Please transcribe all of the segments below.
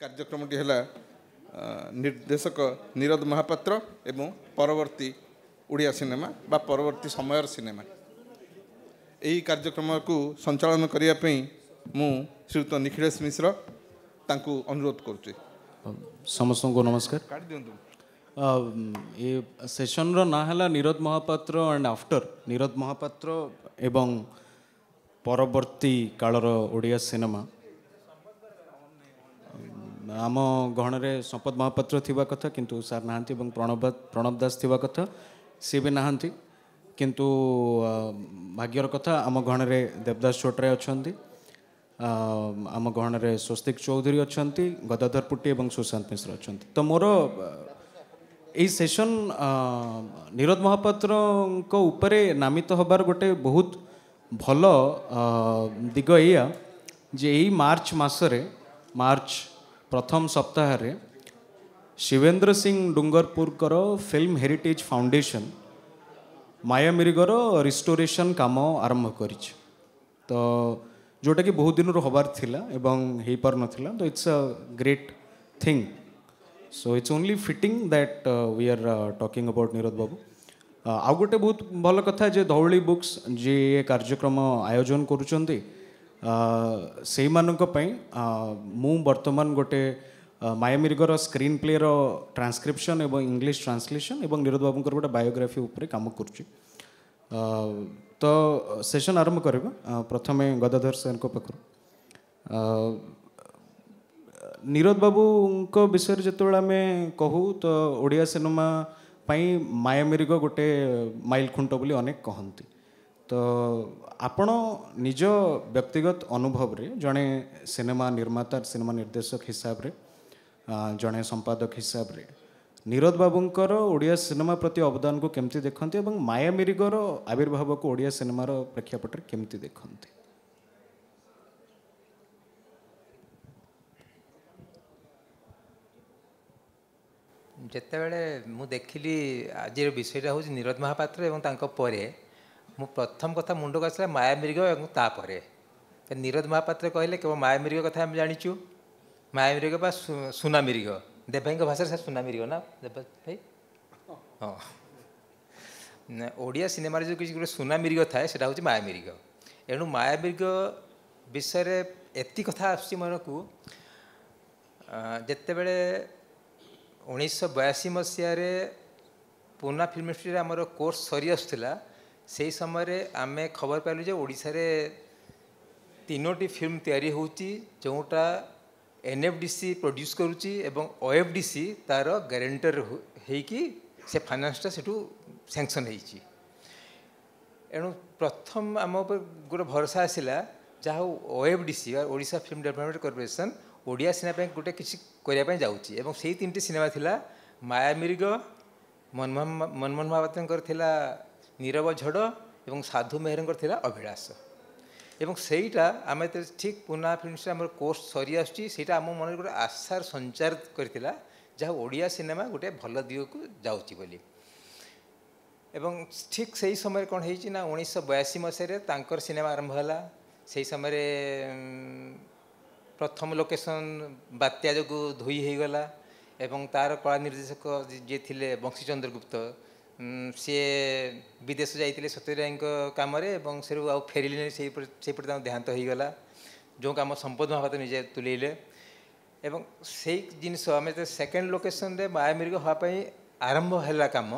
कार्यक्रमटी है निर्देशक नीरद महापात्र एवं परवर्ती ओडिया सिनेमा बा परवर्ती समयर सिनेमा यही कार्यक्रम को संचालन करने मु श्रीयुक्त निखिलेश मिश्र तांकु अनुरोध करुच्ची। समस्त को नमस्कार। ये सेशन रो ना है नीरद महापात्र एंड आफ्टर नीरद महापात्र एवं परवर्ती कालर ओडिया सिनेमा आम गहन रे संपद महापात्र थिबा कथा किंतु सार नाहांती एवं प्रणव दास थिबा कथा सी भी नाहांती किंतु भाग्यर कथा आम गहन रे देवदास छोटरे अछंती आम गहन रे स्वस्तिक चौधरी अछंती गदाधर पुटी एवं सुशांत मिश्र अछंती। तो मोर यही सेशन नीरद महापात्र को उपरे नामित होबार गोटे बहुत भल दिग या जे यही मार्च मासरे मार्च प्रथम सप्ताह रे शिवेंद्र सिंह डुंगरपुर कर फिल्म हेरिटेज फाउंडेशन माया मिरिगर रिस्टोरेशन काम आरंभ करिछ। तो जोटा कि बहुत दिन हबार थिला एवं हेई पार नथिला। तो it's a great thing. So it's only fitting that we are talking about Nirad babu. आउ गोटे बहुत भल कथा जे धौली बुक्स जे कार्यक्रम आयोजन करुचंती से मु वर्तमान गोटे माया मिर्गर स्क्रीन प्ले रो ट्रांसक्रिप्शन एवं इंग्लिश ट्रांसलेशन एवं नीरद बाबू गोटे बायोग्राफी उपरे काम करुच्ची। तो सेशन आरंभ करबा प्रथमे गदाधर सर को पाखर नीरद बाबू को विषय जिते आम कहू तो ओडिया सिनेमा पाई माया मिर्ग गोटे माइल खुंट बोली अनेक कहती। तो आपण निज व्यक्तिगत अनुभव रे जड़े सिनेमा निर्माता सिनेमा निर्देशक हिसाब रे जड़े संपादक हिसाब रे नीरद बाबूंकर ओडिया सिनेमा प्रति अवदान को केमती देखते और माया मिर्गर आविर्भाव को ओडिया सिनेमार प्रेक्षापट केमती देखते। जितेबले मु देखिली आज विषयटा हूँ नीरद महापात्र एवं तांको परे मु प्रथम कथा मुंड को आसला माया मिर्ग एवं तापरे नीरद महापात्र कहले केवल माया मिर्ग कथा हम जानिचु माया मिर्ग बा सुना मिर्ग देव भाई भाषा से सुना मिर्ग ना देव भाई हाँ ओडिया सिनेमा जो किसी गोटे सुना मिर्ग थाए सेटा हूँ माया मिर्ग। एणु माया मिर्ग विषय एति कथा आसुची मन को जितेबले 1982 मसीह पूना फिल्म इंस्टीट्यूट आमर कोर्स सरी आसुला से समय आम खबर पाइलु जे ओडिशा रे 3टी फिल्म तैयारी होची जोटा एनएफडीसी प्रोड्यूस करुच्ची एवं ओएफडीसी तार गारंटर होइकी से फाइनेंसटा सेठू सैंक्शन होइची। एणु प्रथम आम गोटे भरोसा आसला जहाँ OFDC Odisha film development corporation Odia cinema गोटे किसी करने जाऊँगी एवं से 3टी सिनेमा थिला माया मिर्ग मनमोहन महापात्र थिला नीरव झड़ एवं साधु मेहर थिला अभिलाष एवं सेटा आम ठीक पूना फिल्म आम कोर्स सरी आसटा आम मन गोटे आशार संचार करथिला जहाँ ओडिया सिनेमा गोटे भल दिग को जाऊँगी बोली। एवं ठीक से ही समय कौन है ना 1982 मसीह सिनेमा आरंभ है से समय प्रथम लोकेशन बात्या जो धोई हो गला एवं तार कला निर्देशक जी थे बंशी चंद्र गुप्त सी विदेश जाते सत्यराय कम से फेरिले से देहांत हो गला जो कम संपद महापात्र निजे तुलेले एवं से जिनस आम सेकेंड लोकेशन रे माया मिर्ग हाँपाई आरंभ है कम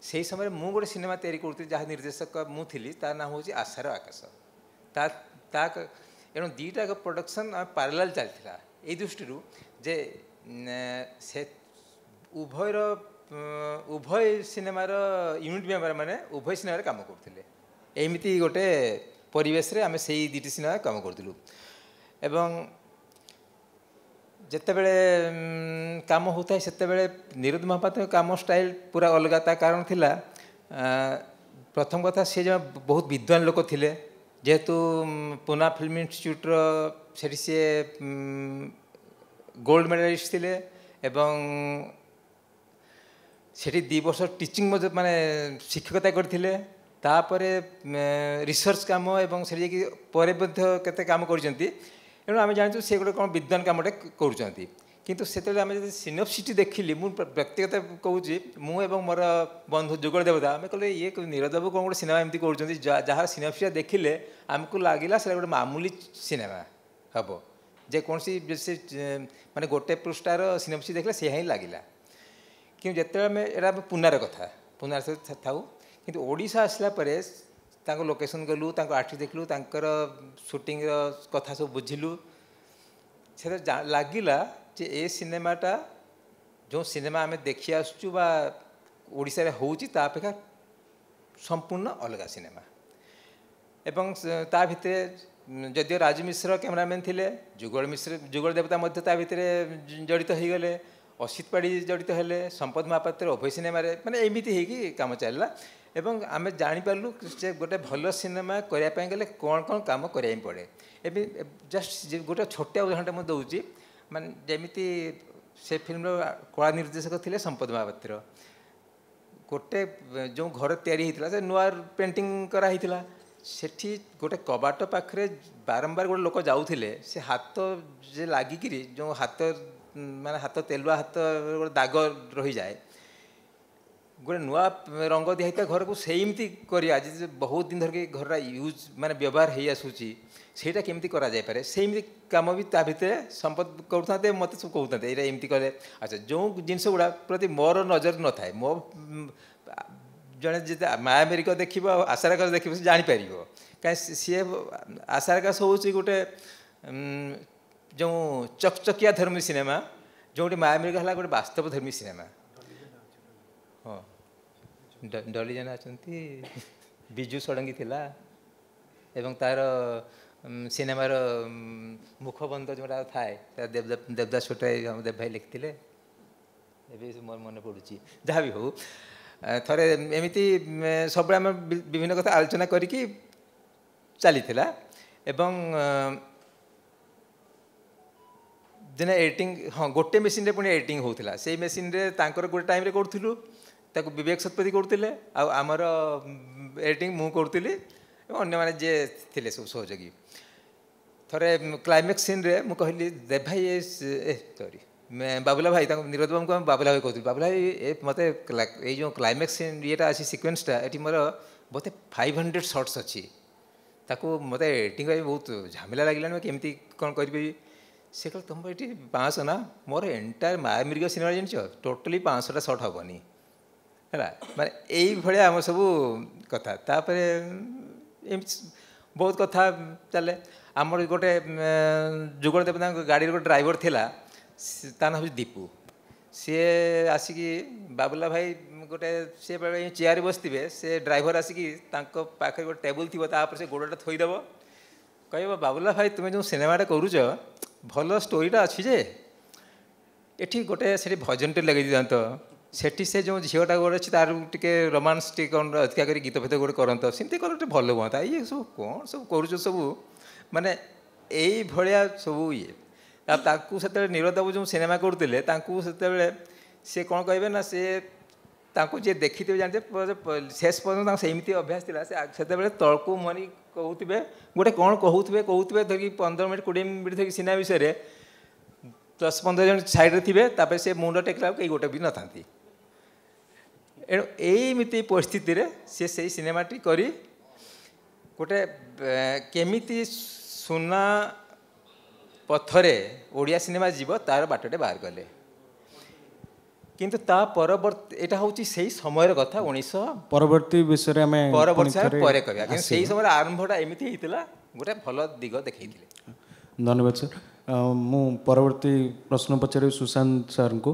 से समय मु गोटे सिनेमा तैयारी करुँगी जहाँ निर्देशक मु थी तार नाम हूँ आशार आकाश ता एणु दीटा प्रोडक्शन पारालाल चलता ये दृष्टि जे से उभयर उभय सिनेमार यूनिट मेम्बर मैंने उभय सिनेमा काम करते एमती गोटे परिवेश रे आम से 2टी सिनेमा काम करूँ एवं जितेबले काम होता है सेतेबले नीरद महापात्र काम स्टाइल पूरा अलग ता कारण थिला प्रथम कथा सी बहुत विद्वान लोक थिले जेहेतु पूना फिल्म इंस्टीट्यूट से सी गोल्ड मेडालिस्ट थिले एवं सेठी 2 वर्ष टीचिंग माने शिक्षकता करथिले तापर रिसर्च काम एवं से केते काम करजंती एणु आम जानते से गोटे कौन विद्वान कमटे कर किंतु से आम जो सिनोप्सिस देखिली मु व्यक्तिगत कहूँ मु एवं मोर बंधु जुगल देवता आम कहले ये नीरज बाबू कौन गोटे सिनेमा एमती कर जहाँ सिनोप्सिस देखिले आमको लगिला से गोटे मामूली सिनेमा हम जेकोसी माने गोटे पृष्ठार सिनोप्सिस देखले से ही लगिला कि जिते एटा पुनार कथा पुनार था कि ओडिशा आसला परे तांको लोकेशन गलु तांको आर्टिस्ट देखलु तांकर शूटिंग कथा सब बुझिलु से लगिला जे ए सिनेमाटा जो सिनेमा आम देखी आसुचु बा ओडिशा रे होउची ता अपेक्षा संपूर्ण अलग सिनेमा एवं ता भितरे जदियो राजू मिश्र कैमरामैन थिले जुगल देवता मध्य ता भितरे जड़ित हो गले असित पाड़ी जड़ित हेले संपद महापात्र अभय सिनेमा माने एमिति हेकी काम चलला एवं आम जापारू जे गोटे भल सिनेमा करने गले कौन कौन कम कराया पड़े एवं जस्ट गोटे छोटिया उदाहरण मुझे दूसरी मान जमी से फिल्म कला निर्देशक थे संपद महापात्र गोटे जो घर या से नुआ पेंटिंग कराई सेठी गोटे कबाट पाखे बारंबार गोटे लोक जाऊे से हाथ जे लागिकी जो हाथ माने हाथ तेलुआ हाथ गोटे दाग रही जाए गोटे नुआ रंग दिखाई घर को सेमती कर आज बहुत दिन धरके घर यूज माने व्यवहार हो आसूची सेटा केमती करा जाय पारे सेमती काम भी ता भितर संपद करते मत सब कहते ये एमती कले अच्छा जो जिनस गुड़ा प्रति मोर नजर न थाए मो जड़े जिते मायामेरिक देखो आशाराकाश देखो से जापर कहीं सी आशाराकाश हूँ गोटे जो चकचकिया धर्मी सिनेमा जो गोटे मायामेरिक है गोटे वास्तव धर्मी सिनेमा हाँ डली जेना अच्छा बिजू षडंगी थिला एवं तार सिनेमार मुखबंध जोटा थाए देवदास छोटाई देव भाई लिखिले ए मोर मन पड़ुची जहाँ भी हो थरे एमती सब आम विभिन्न कथा आलोचना करी चली एवं दिने एडिटिंग हाँ गोटे मेसीन रे पुणी एडिटिंग होता से मेसीन रे तांकर गोटे टाइम रे करूँ ताको विवेक शतपथी करते आमर एडिटिंग मु करी अन्य मैंने जे थे सब सहयोगी थरे क्लाइमेक्स सीन रे मु कहली देव भाई ए सॉरी मैं बाबुला भाई नीरज बाबू को बाबुला भाई कहती बाबुला भाई मत जो क्लाइमेक्स सीन येटा अच्छी सिक्वेन्सटा ये मोर बहुत 500 शॉट्स अच्छी ताको मत एडिटिंग बहुत झमेला लगे केमती कौन करी से कह तुम ये 500 ना मोर एंटायर मायामिर्ग सिनेमा जान टोटली 500टा शॉट हेनी है माने यही भाया आम सब कथा तापर बहुत कथा चले आमर गोटे जुगल देवता गाड़ी गोटे ड्राइवर थिला ता ना हूँ दीपू सी आसिकी बाबुला भाई गोटे सी चेयर बसते से ड्राइवर आसिकी पाखे गोटे टेबुल थी से गोड़टा थोईदेव कह बाबुला भाई तुम्हें जो सिनेमाटा करुच भल स्टोरीटा अच्छी जे एठी गोटे से भजन टे लगे दिखात सेठी से जो झीटा गोटे अच्छी तार टे रोमांस टे कौन अधिका कर गीत फीत गोटे करत सेमती कले भल हाँ ये सब कौन सब करुच सब माने यही भाया सब ये से नीरज बाबू जो सिनेमा करते से सी कौन कहे ना सी जी देखी थे जानते शेष पर्यटन सेमती अभ्यास थी से तलकू मनी कहते गोटे कौन कहते धरिक 15 मिनट 20 मिनट धरिक सिनेमा विषय 10-15 जन साइड थे से मुंड टेकला कई गोटे भी न था एणु यही परिस्थिति सी से सिनेमाटी करी गोटे केमिति सुना पथरे ओडिया सिनेमा जीव तार बाटटे बाहर गले किंतु ता परवर्ती एटा होची सेही समयर कथा 1900 परवर्ती विषय में परवर्ती परे कहया कि सेही समय आरंभटा एमिति हितला गोटे भल दिग देखैथिले धन्यवाद सर मु परवर्ती प्रश्न पचारे सुशांत सर को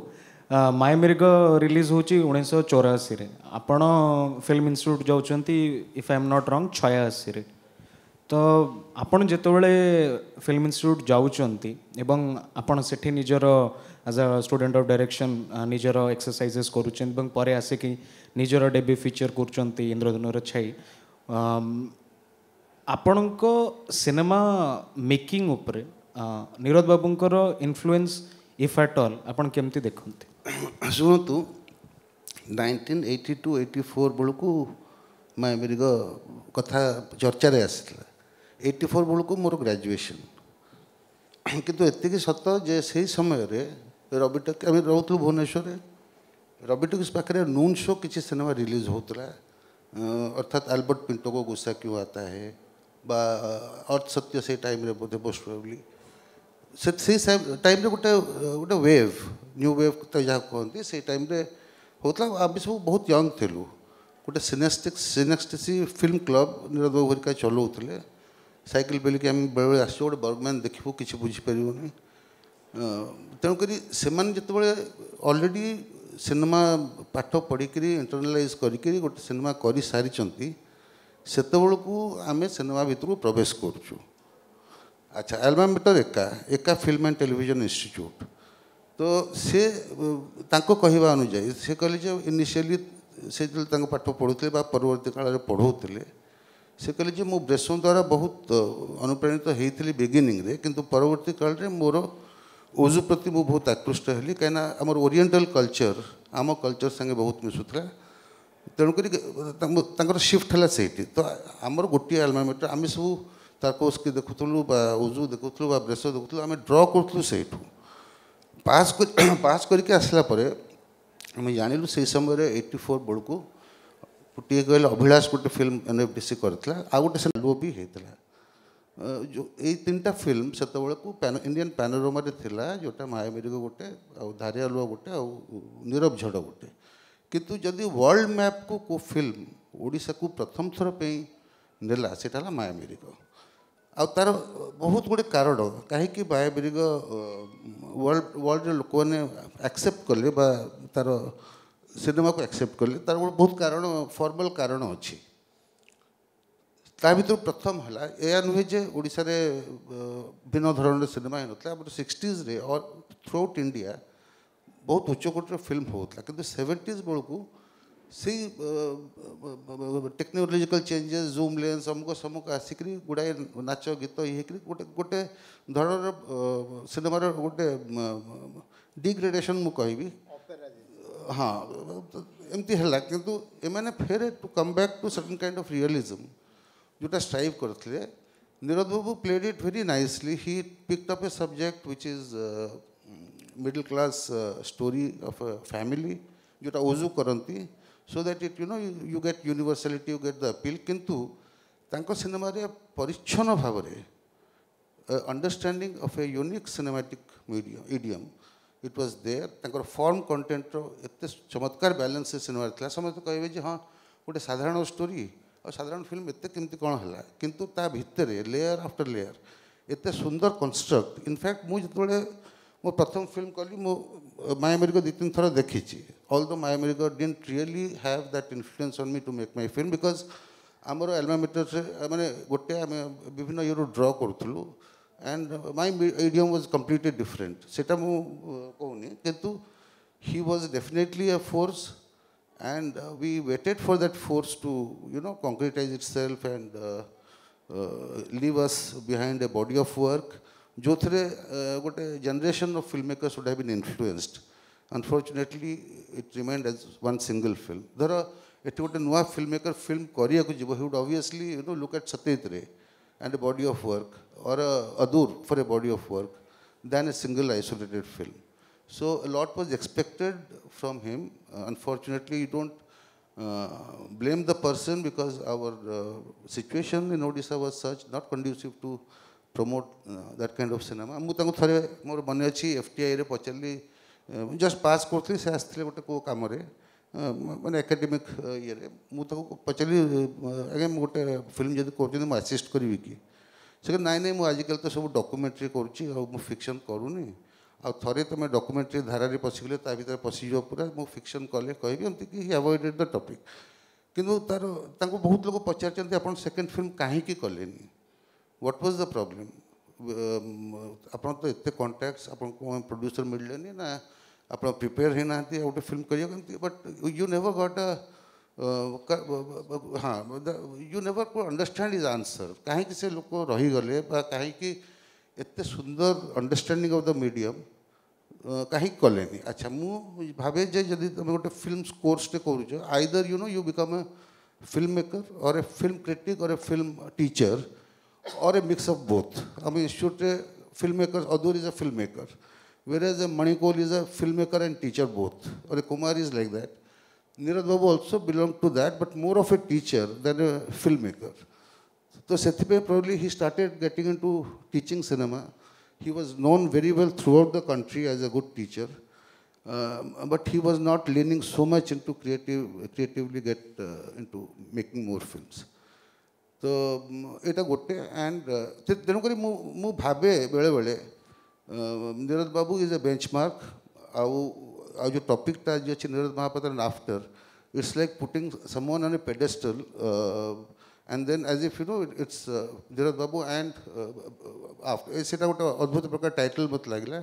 मायामिर्ग रिलीज होची 1984 रे आपण फिल्म इंस्टीट्यूट जाउचंती if I am not wrong 86 रे तो आपण जेतबेले फिल्म इंस्टीट्यूट जाउचंती एवं आपण सेठी निजर as a student of direction निजर एक्सरसाइजेस करूचंती एवं परे आसे कि निजर डेब्यू फीचर करूचंती इंद्रधनुर छाई आपणको सिनेमा मेकिंग उपरे नीरज बाबूंकर इन्फ्लुएंस इफ एट ऑल आपण केमती देखंती शुणु 1982-84 बेलू मायामिर्ग कथा चर्चा रे आसला 84 बेलू मोर ग्रेजुएशन किंतु एतिक सत जे से समय रे रवि टॉकीज आम रोलु भुवनेश्वर रवि टॉकीज पाखे नून शो किसी सिनेमा रिलीज होता अर्थात आल्बर्ट पिंटो को गुस्सा क्यों आता है बा अर्थ सत्य से टाइम रे बोधे मोस्ट प्रोबेबली से टाइम रे गोटे गोटे वेव न्यू वेव तो जहाँ कहते से टाइम रे होता आम सब बहुत यंग थिलु गोटे सिनेस्टिसी फिल्म क्लब नीरज बाबू हरिका चलाऊे साइकिल बेलिकी आम बेले आस गोटे बर्गमैन देखू कि बुझीपारे तेणुक से अलरेडी सिनेमा पाठ पढ़िक इंटरनालाइज करी गोटे सिनेमा कर सारी से आम सिनेमा भितर प्रवेश करुचु अच्छा एल्बा मीटर एका फिल्म एंड टेलीविजन इंस्टीट्यूट तो से कहवा अनुजाई से कहले इनिशियली से जो पाठ पढ़ुते परवर्ती काल में पढ़ाऊे से कहले मो ब्रेसों द्वारा बहुत अनुप्राणित होती बिगिनिंग रे किंतु परवर्ती काल में मोर ओजू प्रति मु बहुत आकृष्ट हेली कहीं आम ओरिएंटल कल्चर आम कल्चर संगे बहुत मिसुला तेणुक शिफ्ट है से तो आमर गोटे एल्बम मीटर आम सब तारकोस्की देखुलु ओजू देखुलु ब्रेसो देखुलु आम ड्र करूँ से पास करके आसला आम जानिलु से समय 84 बेलू गोटे कहले अभिलाष गोटे फिल्म एनएफडीसी करता आ गोटे से लो भी होता जो ये 3टा फिल्म से इंडियन पैनोरमा थिला जोटा मायामेरी गोटे धारिया लुआ गोटे नीरव झड़ गोटे किंतु जदि वर्ल्ड मैप को फिल्म ओडिशा को प्रथम थर पे नेला सेटा मायामेरी आ तार बहुत गुड़े कारण कहीं मायामेरी वर्ल्ड लोक मैंने एक्सेप्ट कले तार सिनेमा को एक्सेप्ट कले तार बहुत कारण फॉर्मल कारण अच्छी ता भर प्रथम है या नुहे जे ओडिशा रे भिन्न धरण सिनेमा होता है 60s रे और थ्रू आउट इंडिया बहुत उच्चकोटर फिल्म होता कि 70s बेलू से टेक्नोलोजिकल चेंजेस जूम लेंस अमुक समूक आसिक गुड़ाए नाच गीत ये गोटे गोटे धरण सिनेमार गोटे डिग्रेडेशन मु कहि हाँ एमती है किंतु एमाने फेर to come back to certain kind of realism जोटा स्ट्राइव करते Neeraj babu played it very nicely he picked up a subject which is middle class story of a family जोटा ओजू करती so that it you get universality you get the appeal किंतु तांको cinema रे परिच्छन्न भाव में understanding of a unique cinematic medium it was there तांकर फॉर्म कंटेंट एत चमत्कार बैलेंस से सिनेमा था समस्त कहे हाँ गोटे साधारण स्टोरी और साधारण फिल्म एत केमती कौन है किंतु ता भितर लेयर आफ्टर लेयर एत सुंदर कंस्ट्रक्ट इनफैक्ट मुझे मो प्रथम फिल्म कली मो मायामेरी को 2-3 थर देखी ऑल द मायामेरी didn't really have that influence on me to make my film because आमर एल्बम मीटर से माने गोटे आम विभिन्न इयर ड्र करूँ and my medium was completely different सेटा मु कहूनी किंतु he was definitely a force and we waited for that force to concretize itself and leave us behind a body of work जो थे गोटे generation of filmmakers would have been influenced unfortunately it remained as one single film धर eighty गोटे नुआ filmmaker film करिया को जीव he would obviously look at Satyajit रे and a body of work or Adoor for a body of work than a single isolated film. So a lot was expected from him. Unfortunately, you don't blame the person because our situation in Odisha was such not conducive to promote that kind of cinema. मु तांको थरे मोर मन अछि FTI रे पचली just पास करथि से आस्थिले गोटे को काम रे माने एकेडमिक ये रे मु ताको पचली अगे गोटे फिल्म जदि करथि मु असिस्ट करबी कि से नाइ नाइ मु आजिकल तो सब डॉक्यूमेंट्री करूची और मु फिक्शन करूनी आ थे तुम डॉक्यूमेंट्री धारा पशिगले ता भीतर पशिज पूरा मु फिक्शन कले कहि एमती कि ही अवॉइडेड द टॉपिक किंतु तार तांको बहुत लोग पचारचंती आपण सेकंड फिल्म काहे की कलेनी व्हाट वाज द प्रॉब्लम आपण तो एते कॉन्टैक्ट्स आपण को प्रोड्यूसर मिललेनी ना आपण प्रिपेयर हे नांती गोटे फिल्म करियो केमती but you never got a हाँ यू नेवर को अंडरस्टैंड हिज आंसर कहीं से लोक रही गले कहीं एते सुंदर अंडरस्टैंडिंग ऑफ द मीडियम कहीं कलेनी अच्छा मु भावे जे जदि तुम गोटे फिल्म कोर्स टे करूछ either you become a film maker or a film critic or a film teacher or a mix of both आम institute film maker Adoor is a film maker whereas a Manikol is a filmmaker and teacher both, or a Kumar is like that. Nirad Babu also belonged to that, but more of a teacher than a filmmaker. So Sethipe probably he started getting into teaching cinema. He was known very well throughout the country as a good teacher, but he was not leaning so much into creatively get into making more films. So এটা ଗୋଟେ and ତେଣୁକରି ମୁଁ ଭାବେ ବେଳେବେଳେ Nirad Babu is a benchmark. ଆଉ जो टॉपिकटा जो ଅଛି Nirad Mahapatra and after, it's like putting someone on a pedestal, and then as if you know it's Nirad Babu and after. सेटा ଗୋଟେ ଅଦ୍ଭୁତ ପ୍ରକାର टाइटल मत ଲାଗିଲା.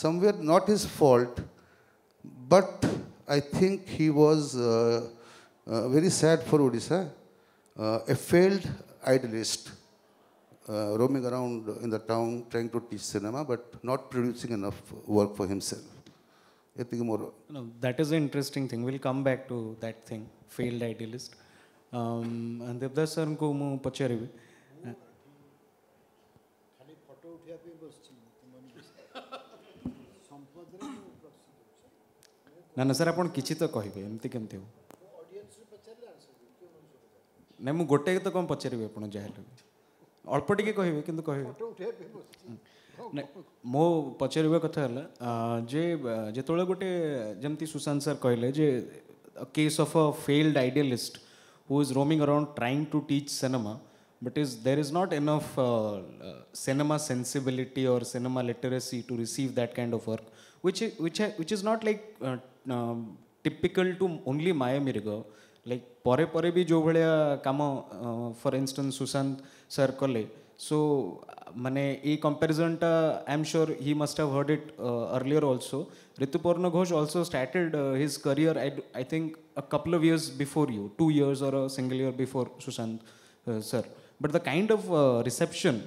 Somewhere not his fault, but I think he was very sad for Odisha, a failed idealist, roaming around in the town trying to teach cinema but not producing enough work for himself. No, that is an interesting thing. We'll come back to that thing, failed idealist. And Devdas sir को मु पचारिबी. ना sir आपण किछि तो कहबे एमती केमती हो ना मु गोटे तो कम पचारिबी आपण जाहले अल्प टिके कहबे किंतु कहबे मो पचारिबा कथा हला जे जेतोळे गोटे जेमती सुशांत सर कहले जे case of a failed idealist who is roaming around trying to teach cinema, but there is not enough cinema sensibility or cinema literacy to receive that kind of work, which is not like typical to only Maya Mirigo. Like pare bhi jo bhaliya kamo for instance Sushant sir kale, so mane e comparison ta I'm sure he must have heard it earlier also. Rituparna Ghosh also started his career I think a couple of years before you, 2 years or a single year before Sushant sir. But the kind of reception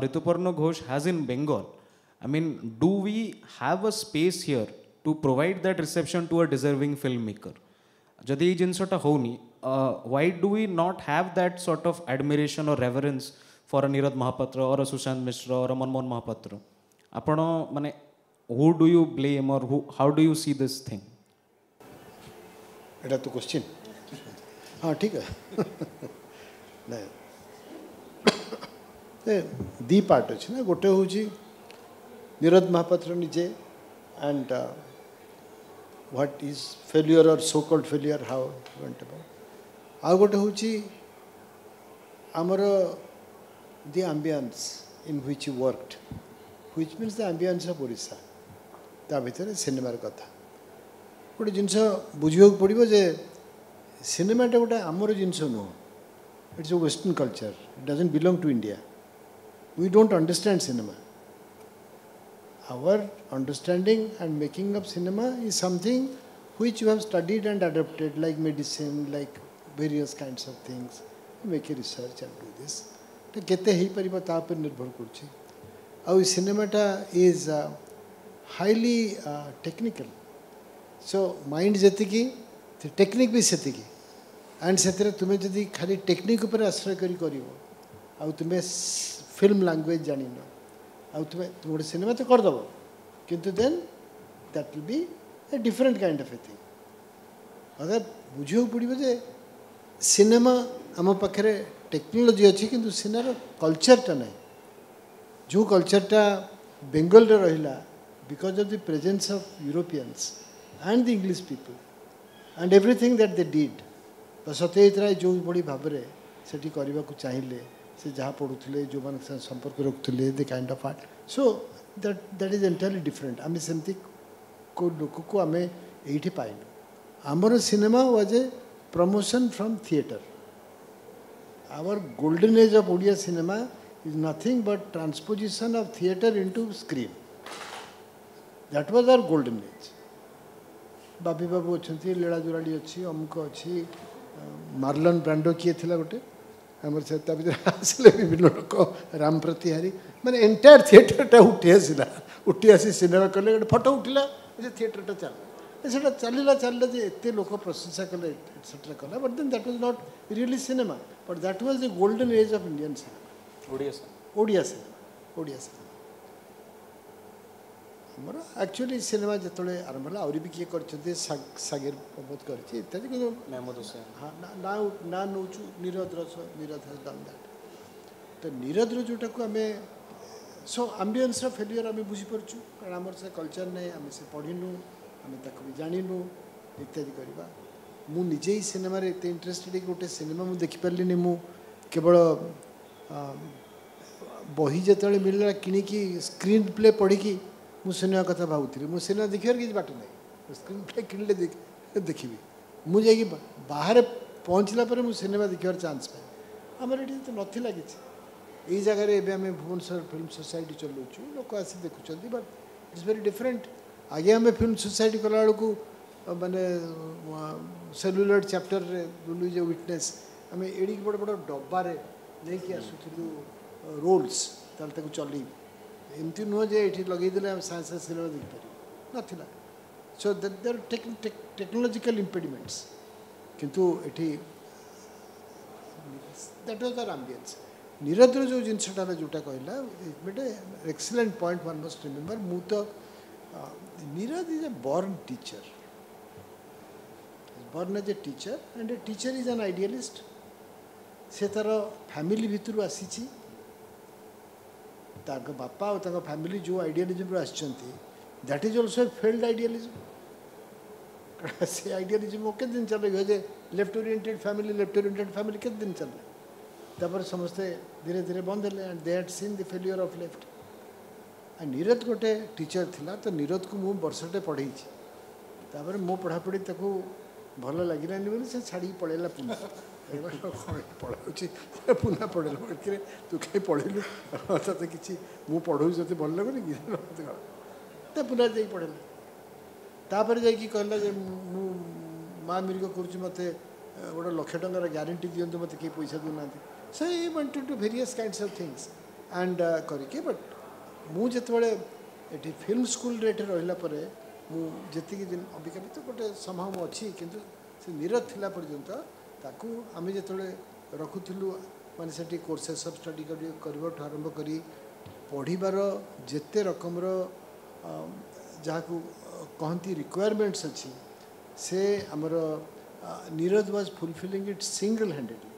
Rituparna Ghosh has in Bengal, I mean, do we have a space here to provide that reception to a deserving filmmaker? Jadi jinsota houni, why do we not have that sort of admiration or reverence for a Nirad Mahapatra or a Sushant Mishra or a Manmohan Mahapatra? Apano mane who do you blame or how do you see this thing? এটা তো question হ্যাঁ ঠিক আছে ଦି part ଅଛି ନା ଗୋଟେ ହେଉଛି ନିରଦ ମହାପାତ୍ର ନିଜେ and what is failure or so called failure how went about ଆଉ ଗୋଟେ ହେଉଛି ଆମର the ambience in which you worked which means the ambience of Odisha ତା ଭିତରେ ସିନେମାର କଥା गोटे जिनस बुझा पड़ो जे सिनेमाटा गोटे आमर जिनस नुह it's a western culture it doesn't belong to India we don't understand cinema our understanding and making of cinema is something which you have studied and adopted like medicine like various kinds of things make a research and do this तो केते ही परिबा ता पर निर्भर करछि आ सिनेमाटा is highly technical so mind जी टेक्निक भी से एंड से तुम्हें जदि खाली टेक्निक उपर आश्रय कर तुम्हें फिल्म लैंग्वेज जान तुम्हें तुम गोटे सिनेमा तो करदेव किंतु then that will be a different kind of a thing अगर बुझे पड़ो जे सिनेमा आम पाखे टेक्नोलोजी अच्छी किंतु सिनेमार कल्चरटा ना जो कल्चरटा बेंगल रहा because of the presence of Europeans and the English people and everything that they did. तो सत्यजित राय जो बड़ी भाव में सेठी करने को चाहिए से जहाँ पढ़ुले जो मान संपर्क रखुले the kind of art so that is entirely different आम सेमती को लोक को आम ये पाइन आमर cinema was a promotion from theatre our golden age of Odia cinema is nothing but transposition of theatre into screen that was our golden age बाबी बाबू अच्छा लीला जुराड़ी अच्छी अमुक अच्छी मार्लन ब्रांडो किए थी गोटे आम आसले विभिन्न लोक राम प्रतिहारी माने एंटायर थिएटरटा उठी आसी सिनेमा कले गोटे फटो उठिला थिएटरटा चलला चलला जे एत लोक प्रशंसा कले एटसेट्रा कला but then that was not really cinema but that was the golden age of Indian cinema Odia cinema मोर एक्चुअली सिनेमा जिते आरंभ है आहरी भी किए करते सागिर प्रमोद कर इत्यादि कि हाँ ना ना नौ Neerad Neerad has done that तो नीरद जोटा को आम सो आम्बियंस फेलियर आम बुझीपारचु कारण आमर से कल्चर नहीं आम से पढ़ीनु आम ताको भी जानू इत्यादि करवा मु निजे ही सिनेमा एत इंटरेस्टेड गोटे सिनेमा मुझे देखिपारे मु केवल बही जो मिलला कि स्क्रीन प्ले पढ़ी मु सिनेमा कथा भावुली मु सिनेमा देखिए किसी बाट ना स्क्रीन प्ले किणले देखी मुझे बाहर पहुँचला मु सिनेमा देखार चान्स पाए आमर ये तो नाला कि यही जगह एवं आम भुवनेश्वर फिल्म सोसाइटी चलाऊँ लोक आसी देखुं बट इट्स वेरी डिफरेंट आगे आम फिल्म सोसाइटी कला बेलू माने सेलुलर चैप्टर रे बुलू जो विटनेस आम एड़ी बड़ बड़ डब्बारे लेकिन आसुलू रोल्स ताल चल एमती नुह जे ये लगेदेले आम साइंस सिनेमा देखिपर नाला सो देर टेक्नोलॉजिकल इम्पेडिमेंट्स किंतु ये दैट वाज आवर एम्बियंस नीरद्र जो जिनसा जोटा कहला गोटे excellent point one must remember मु तो Nirad is a born teacher born as a teacher and a teacher is an idealist से तार फैमिली भितर आसी बापा और फैमिली जो आइडियलिज्म आसछंती that is also a failed idealism से आइडियलिज्म के दिन चले जे लेफ्ट ओरिएंटेड फैमिली के दिन चले तापर समस्ते धीरे धीरे बंद है and they had seen the failure of left and Nirad गोटे टीचर थिला तो नीरद को मु वर्षटे पढ़ी तापर मो पढ़ापढ़ी ताको भल लगिलानी बोली से छाड़ी पड़ेला पुना पढ़ाऊँ पुना पढ़ेला तू कहीं पढ़ेलु ते कि मु पढ़ू जो भल लगुनि कि तो पुना जा पढ़ेला तापर जा कहला जे मु माँ मिर्ग कर मत गोटे लक्ष टकर ग्यारंटी दिंतु मत कहीं पैसा दूना so he wanted to various kinds of things and करके बट मुझे ये फिल्म स्कूल रेट रहा जी दिन अबिका भी तो गोटे संभाव अच्छी किंतु से नीरद थिला पर्यंत ताकू आम जो रखुलु माने से कोर्सेस ऑफ स्टडी करने आरंभ कर पढ़ार जिते रकम जहाँ को कहती रिक्वायरमेंट्स अच्छी से आमर Nirad was fulfilling it single handedly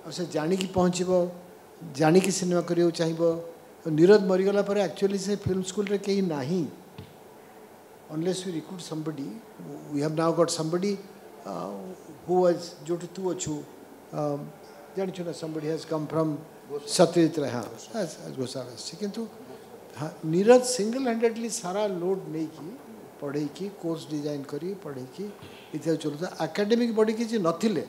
अब से जानिकी पहुँचब जानिकी सिनेमा करियो चाहिए नीरद मरीगला पर एक्चुअली से फिल्म स्कूल रे कहीं नहीं unless we recruit somebody we have now got somebody who was जो तू अच्छु जानी ना somebody has come from Satyajit हाँ घोषाल किंतु हाँ नीरद सिंगल हैंडेडली सारा लोड नहीं की पढ़े की कोर्स डिजाइन करी पढ़े की इत्यादि चलता एकेडमिक बॉडी किसी नथिले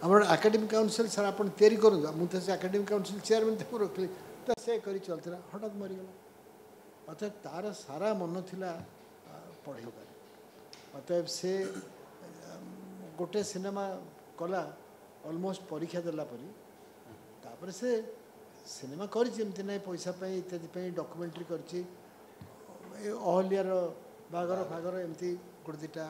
आम एकेडमिक काउंसिल सर आप तैयारी करूँ मुझे से एकेडमिक काउंसिल चेयरमैन तक रखली तो से कर चलता हठात मरीगला अतएव तार सारा मन थिला पढ़ाइबार अतएव से गोटे सिनेमा कला ऑलमोस्ट परीक्षा देला परी तापर से सिनेमा करमती ना पैसा इत्यादि डॉक्यूमेंट्री करची अहल्यार बागर फागर एमती गोटे दुटा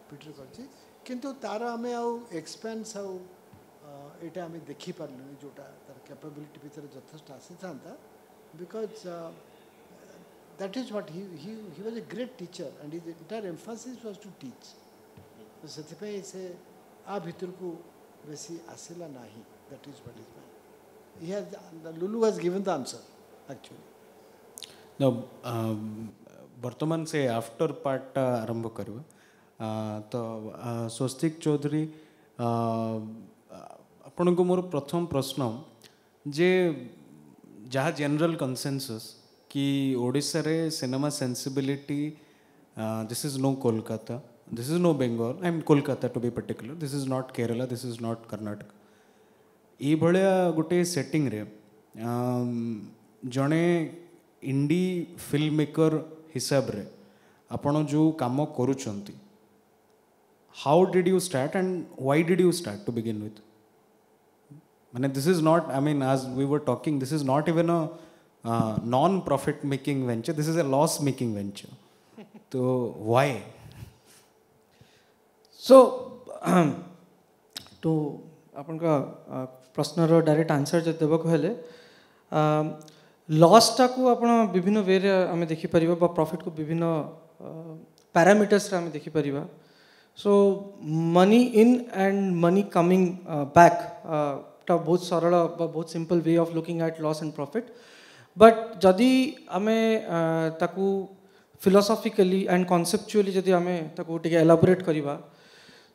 पिटर करची किंतु तार आम एक्सपेंस आईटा आम देखी पार्लुनि जोटा तार कैपेबिलिटी भीतर यथेष्ट आसी था because that is what he was a great teacher and his entire emphasis was to teach तो से आ भीतर को बेसी आसला ना that is what is he has Lulu has given the answer actually no वर्तमान से आफ्टर पार्ट आरंभ करवा तो स्वस्तिक चौधरी आपण को मोर प्रथम प्रश्न जे जहाँ जनरल कंसेंसस कि ओडिशा रे cinema sensibility this is no Kolkata this is no Bengal I am Kolkata to be particular this is not Kerala this is not Karnataka ये भाया गोटे सेटिंग रे जड़े इंडी फिल्म मेकर हिसाब रे आपण जो काम करुचंती how did you start and why did you start to begin with माने this is not I mean as we were talking this is not even a non profit making venture this is a loss making venture तो why so तो अपन का प्रश्नर direct answer जो देवक हेले लॉसटा को आपण विभिन्न वे रे आमे देखि परिबा बा प्रॉफिट को विभिन्न पैरामीटर्स रे आमे देखि परिबा so money in and money coming back टा बहुत सरल बा बहुत simple way of looking at loss and profit but जदि आमे ताकू फिलोसॉफिकली एंड कॉन्सेप्चुअली जदि आमे ताकू टिके एलाबोरेट करिबा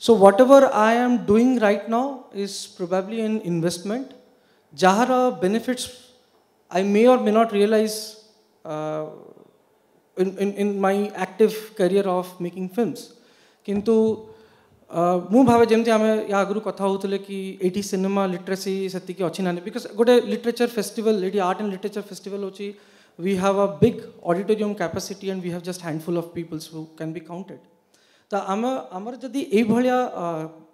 so whatever I am doing right now is probably an investment जहार benefits I may or may not realize in my active career of making films. किंतु मु भावे जेमती आमे या आगु कथा होतले कि एटी सिनेमा लिटरेसी सेति के अछि नानी बिकॉज़ गोटे literature festival eighty art and literature festival होची we have a big auditorium capacity and we have just handful of people who can be counted. तो आमर जदि एई भलिया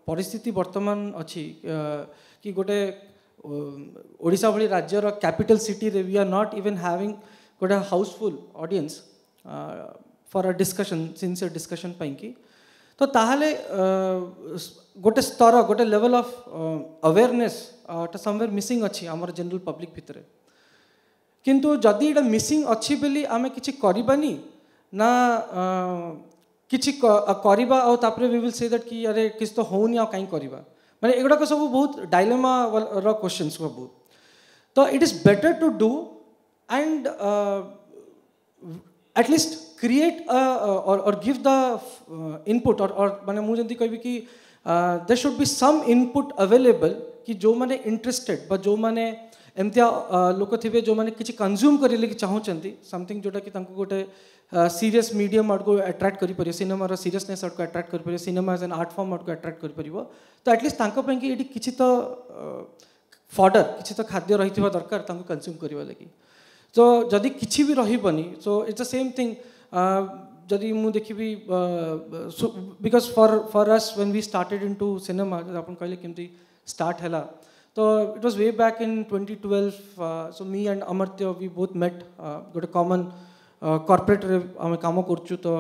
परिस्थिति वर्तमान अछि कि गोटे ओडिशा भली राज्यर कैपिटल सिटी रे we are not even having गोटे housefull audience for a discussion sincere discussion पाई कि तो ताहले गोटे स्तर गोटे लेवल ऑफ अवेयरनेस टा समवेयर मिसिंग अछि हमर जनरल पब्लिक भितरे किंतु जदि एटा मिसिंग अछि बेली आमे किछि करिबानी ना किछि करिबा आ तापरे वी विल से दैट कि अरे किछ तो होउनी आ काई करिबा माने एगुड़ाक सब बहुत डायलेमा रो क्वेश्चंस सब तो it is better to do and atleast create और गिव द इनपुट और माने मुझे जंती कहबी कि there should be some input available कि जो माने इंटरेस्टेड बा जो माने एमतिया लोक थिबे जो माने किछि कंज्यूम करिले कि चाहउचंती समथिंग जोटा कि तांको गोटे सीरियस मीडियम आर्ट को अट्रैक्ट करि परियो सिनेमा रो सीरियसनेस आर्ट को अट्रैक्ट करि परियो cinema as an art form art को अट्रैक्ट करि परियो तो एटलिस्ट तांको पे कि एटी किछि तो फॉडर किछि तो खाद्य रहिथिबा दरकार तांको कंज्यूम करिवा लागि तो जदि किछि भी रहिबनी so it's the same thing जदि मु देखिबी because for us when we started into cinema अपन कहले केमती स्टार्ट हैला तो it was way back in 2012 so me and Amartya we both met गोटे कॉमन कॉर्पोरेट रे आमे काम करछु तो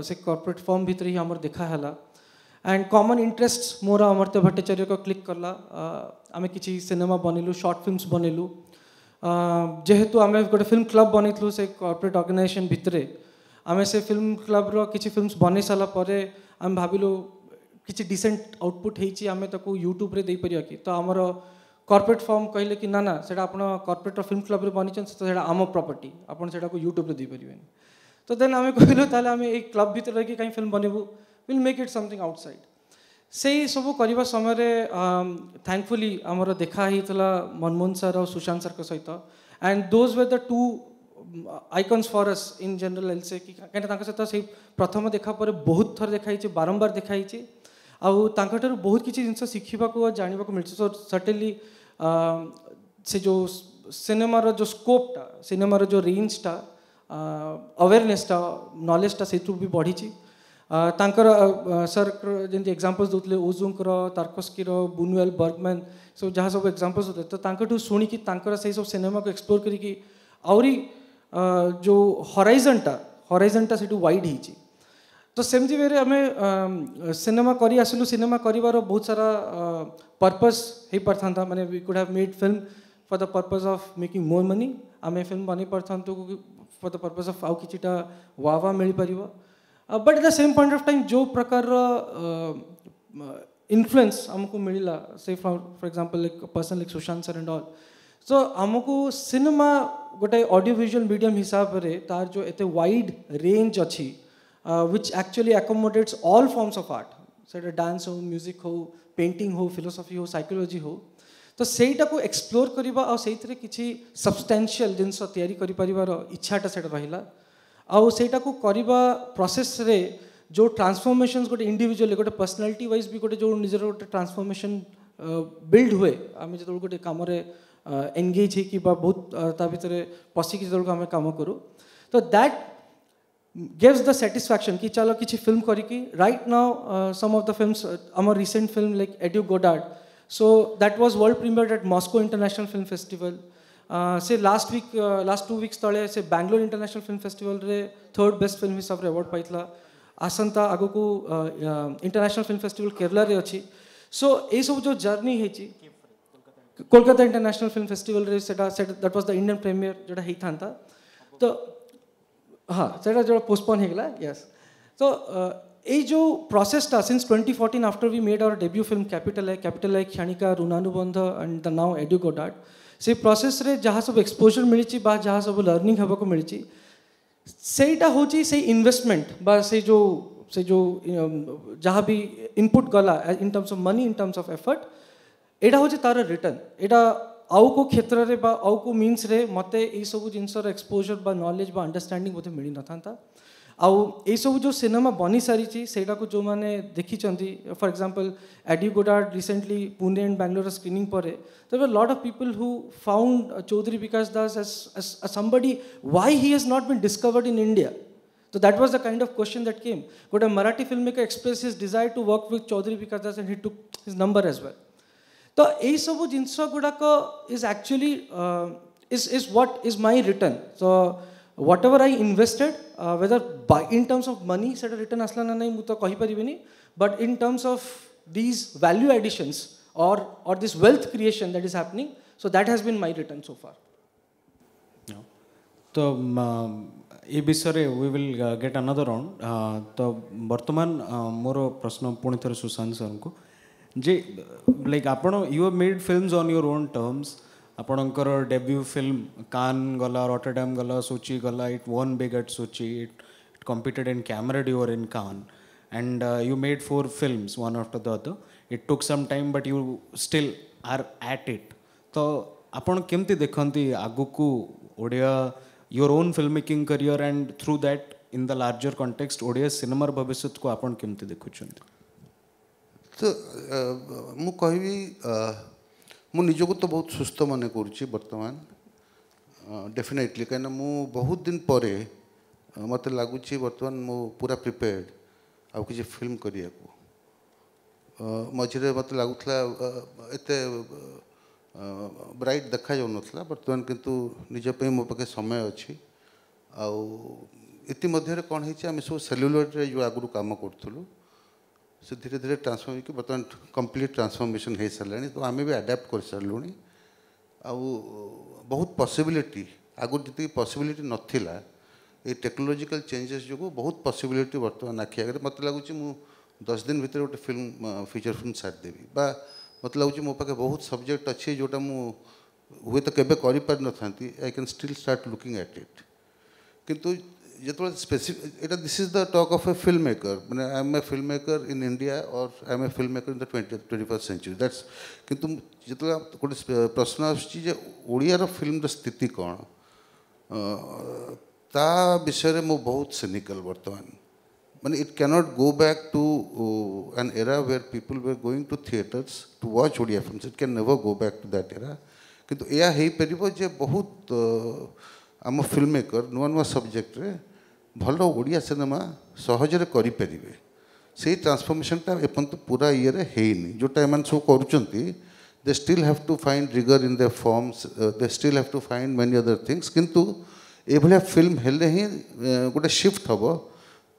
से कॉर्पोरेट फर्म भीतर ही हमर देखा हैला एंड कॉमन इंटरेस्ट मोर अमर्त्य भट्टाचार्य को क्लिक करला आमे किछि सिनेमा बनेलु शॉर्ट फिल्म्स बनेलु जेहेतु आमे गोटे फिल्म क्लब बनेथलु से कॉर्पोरेट ऑर्गेनाइजेशन भितरे आमे से फिल्म क्लब रो किछि फिल्म्स बने साला परे आमे भाबिलु किछि डिसेंट आउटपुट हेछि आमे ताको यूट्यूब रे देई परिया कि तो हमर कॉर्पोरेट फर्म कहले कि ना ना सेटा आपण कॉर्पोरेट फिल्म क्लब रे बनिचन तो सेटा आम प्रॉपर्टी आपण सेटा को यूट्यूब रे दे परिबेन तो देन आमे कहलो ताले आमे एक क्लब भीतर रह के काई फिल्म बनेबु will make it something outside से सब करबा समय रे थैंकफुली हमर देखा हितला मनमोहन सर और सुशांत सर के सहित and those were the two icons for us in general L से कि कने तांका सहित से प्रथम देखा पर बहुत थर देखाई छि बारंबार देखाई छि आउ तांकाटर बहुत किछि जिंस सिखिबा को जानिबा को मिलछि सो सर्टेनली से जो सिनेमा रो जो स्कोप टा सिनेमा रो जो रेंज टा अवेयरनेस टा नॉलेज टा सेतु भी बढ़ी छि तांकर सर जेंति एग्जांपल्स दोतले ओजुंक रो तार्कोस्की रो बुनुएल बर्गमैन सो जहाँ सब एग्जांपल्स होते तो तांकटू सुनी कि तांकर से सब सिनेमा को एक्सप्लोर करी कि आउरी जो होराइजन टा सेटू वाइड हिची तो सेमती वे आम सिनेमा करी आसलु सिनेमा करिवार बहुत सारा पर्पस हो पारथा माने we could have made film for the purpose of making more money आम फिल्म बनी पारथांतु फॉर द पर्पस ऑफ आउ किछिटा वावा मिल परिबो but at the same point of time जो प्रकार इन्फ्लुएंस हमको मिलला से for example like person like Sushant sir and all so हमको सिनेमा गोटे ऑडियो विजुअल मीडियम हिसाब रे तार जो एते वाइड रेंज अच्छी which actually accommodates all forms of art सेटा डांस हो म्यूजिक हो पेंटिंग हो फिलोसफी हो साइकोलॉजी हो तो सेटा को एक्सप्लोर करिबा आ सेइथरे किछि सब्सटेंशियल जिंस तयारी करि परिबार इच्छाटा सेटा रहिला आ सेटा को करिबा प्रोसेस रे जो ट्रांसफॉर्मेशंस गोटे इंडिविजुअल गोटे पर्सनालिटी वाइज भी गोटे जो निजर गोटे ट्रांसफॉर्मेशन बिल्ड हुए आम जो गोटे काम एंगेज है कि बहुत ता भितर पशिकी जो आम काम करूँ तो दैट gives the satisfaction कि चलो किसी फिल्म करी कि right now some of the films our recent film like Edu Godard so that was world premiered at Moscow International Film Festival से last 2 weeks तले से Bangalore International Film Festival रे third best film हिसाब रे award पाइतला आसंता आगो को International Film Festival Kerala रे अछि so ए सब जो जर्नी है ची कोलकाता इंटरनेशनल फिल्म फेस्टिवल रे that was the Indian premiere जोटा होता था तो हाँ सेटा जो पोस्टपोन हो गला यस तो ये जो प्रोसेसटा since 2014 after we made our debut film capital है Kshanika Rinanubandh and the now एडु गोडाट से प्रोसेस रे जहाँ सब एक्सपोजर मिली जहाँ सब लर्निंग होगा मिली सेटा होची से इन्वेस्टमेंट बा से जो जहाँ भी इनपुट गला in terms of money in terms of effort एटा होची तार रिटर्न एटा आउ को क्षेत्र रे बा आउ को मीन्स रे मते ए सब जिनसर एक्सपोजर बा नॉलेज बा अंडरस्टैंडिंग मते मिली न था आउ ए सब जो सिनेमा बनी सारी सेटा को जो माने देखी for example adieu Godard recently Pune and Bangalore screening पर there were lot of people who found Choudhury Vikas Das as somebody why he has not been discovered in India. So that was the kind of question that came. But a Marathi filmmaker expressed his desire to work with Chaudhary Vikas Das and he took his number as well. तो यही सब जिनस गुड़ाक is actually is what is my return. So whatever I invested, whether in terms of money सेटा return आसला ना नहीं मुझे कही परिबेनी, but in terms of these value additions or this wealth creation that is happening, so that has been my return so far. तो ये विषय we will get another round. तो वर्तमान मोर प्रश्न पुणी थे सुशांत सर को जे लाइक आपण you have made films on your own terms. आपणकर डेब्यू फिल्म कान गला, रॉटरडैम गला, सोची गला, it won big at Sochi, it competed in Camera d'Or in Cannes, and you made 4 films one after the other. It took some time but you still are at it. तो आपण केमती देखंती आगु को Odia your own filmmaking career and through that in the larger context Odia cinema भविष्य को आपण केमती देखुछंती? तो मु कहबी मु निजको तो बहुत सुस्थ मन करुच्ची वर्तमान डेफिनेटली कहीं मु बहुत दिन परे मत लगुच बर्तमान मु पूरा प्रिपेयर्ड आउ किसी फिल्म करिया को मझे मत लगुला एत ब्राइट देखा जाऊ ना बर्तमान किंतु निजपे मो पाखे समय अच्छी आती कौन है आम सब सेल्युलर जो आगु काम करूँ से धीरे धीरे ट्रांसफॉर्म कि बर्तमान कंप्लीट ट्रांसफॉर्मेशन हो सारे तो आम भी अडाप्ट कर सारूँ बहुत पॉसिबिलिटी आगु जी पॉसिबिलिटी नथिला ये टेक्नोलॉजिकल चेंजेस जो बहुत पॉसिबिलिटी बर्तमान आखि आगे मत लगुच 10 दिन भितर गोटे फिल्म फीचर फिल्म सारिदेवी बा मत लगुच मो पाखे बहुत सब्जेक्ट अच्छी जोटा मु हुए तो केबे करि पार न थांती I can still start looking at it किंतु जो स्पेसिफिक एटा this is the talk of a film maker मैंने I am a film maker in India और I am a film maker in the 21st century that's किंतु जो गोटे प्रश्न आड़ियार film स्थिति कौन ता विषय मु बहुत सिनिकल वर्तमान माने it cannot go back to an era where people were going to theatres to watch Odia films it can never go back to that era किंतु या हो पार जे बहुत आम फिल्म मेकर नुआ नुआ सब्जेक्ट रे भल ओडिया सिनेमा सहजरे करि परिबे से ट्रांसफॉर्मेशनटा एपंत पूरा ये रे हेनी जोटा एमान सब करूचंती they still have to find rigour in their forms they still have to find many other things किंतु ये भाया फिल्म हेले ही गोटे shift hmm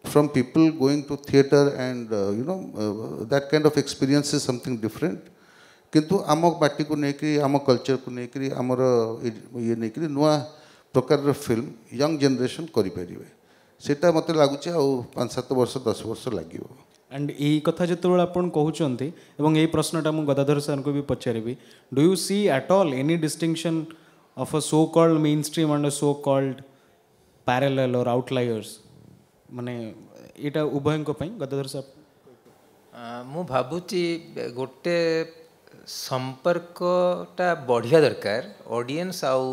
from people going to theatre and you know that kind of experience is something different किंतु आम बाटी को लेकर आम कल्चर को लेकर आमर ये नहीं नुआ प्रकार फिल्म यंग जनरेशन करें सेटा मत लगुच 5-7 वर्ष 10 वर्ष लगे. एंड यही कथा जो आपन कहते एवं यही प्रश्नटा मुझे गदाधर सर को भी पचारि do you see at all any distinction of a so called mainstream and a so called parallel or outliers माने एटा उभयन को पई गदाधर साहब मु भाबुची गोटे संपर्कटा बढ़िया दरकार ऑडियंस आउ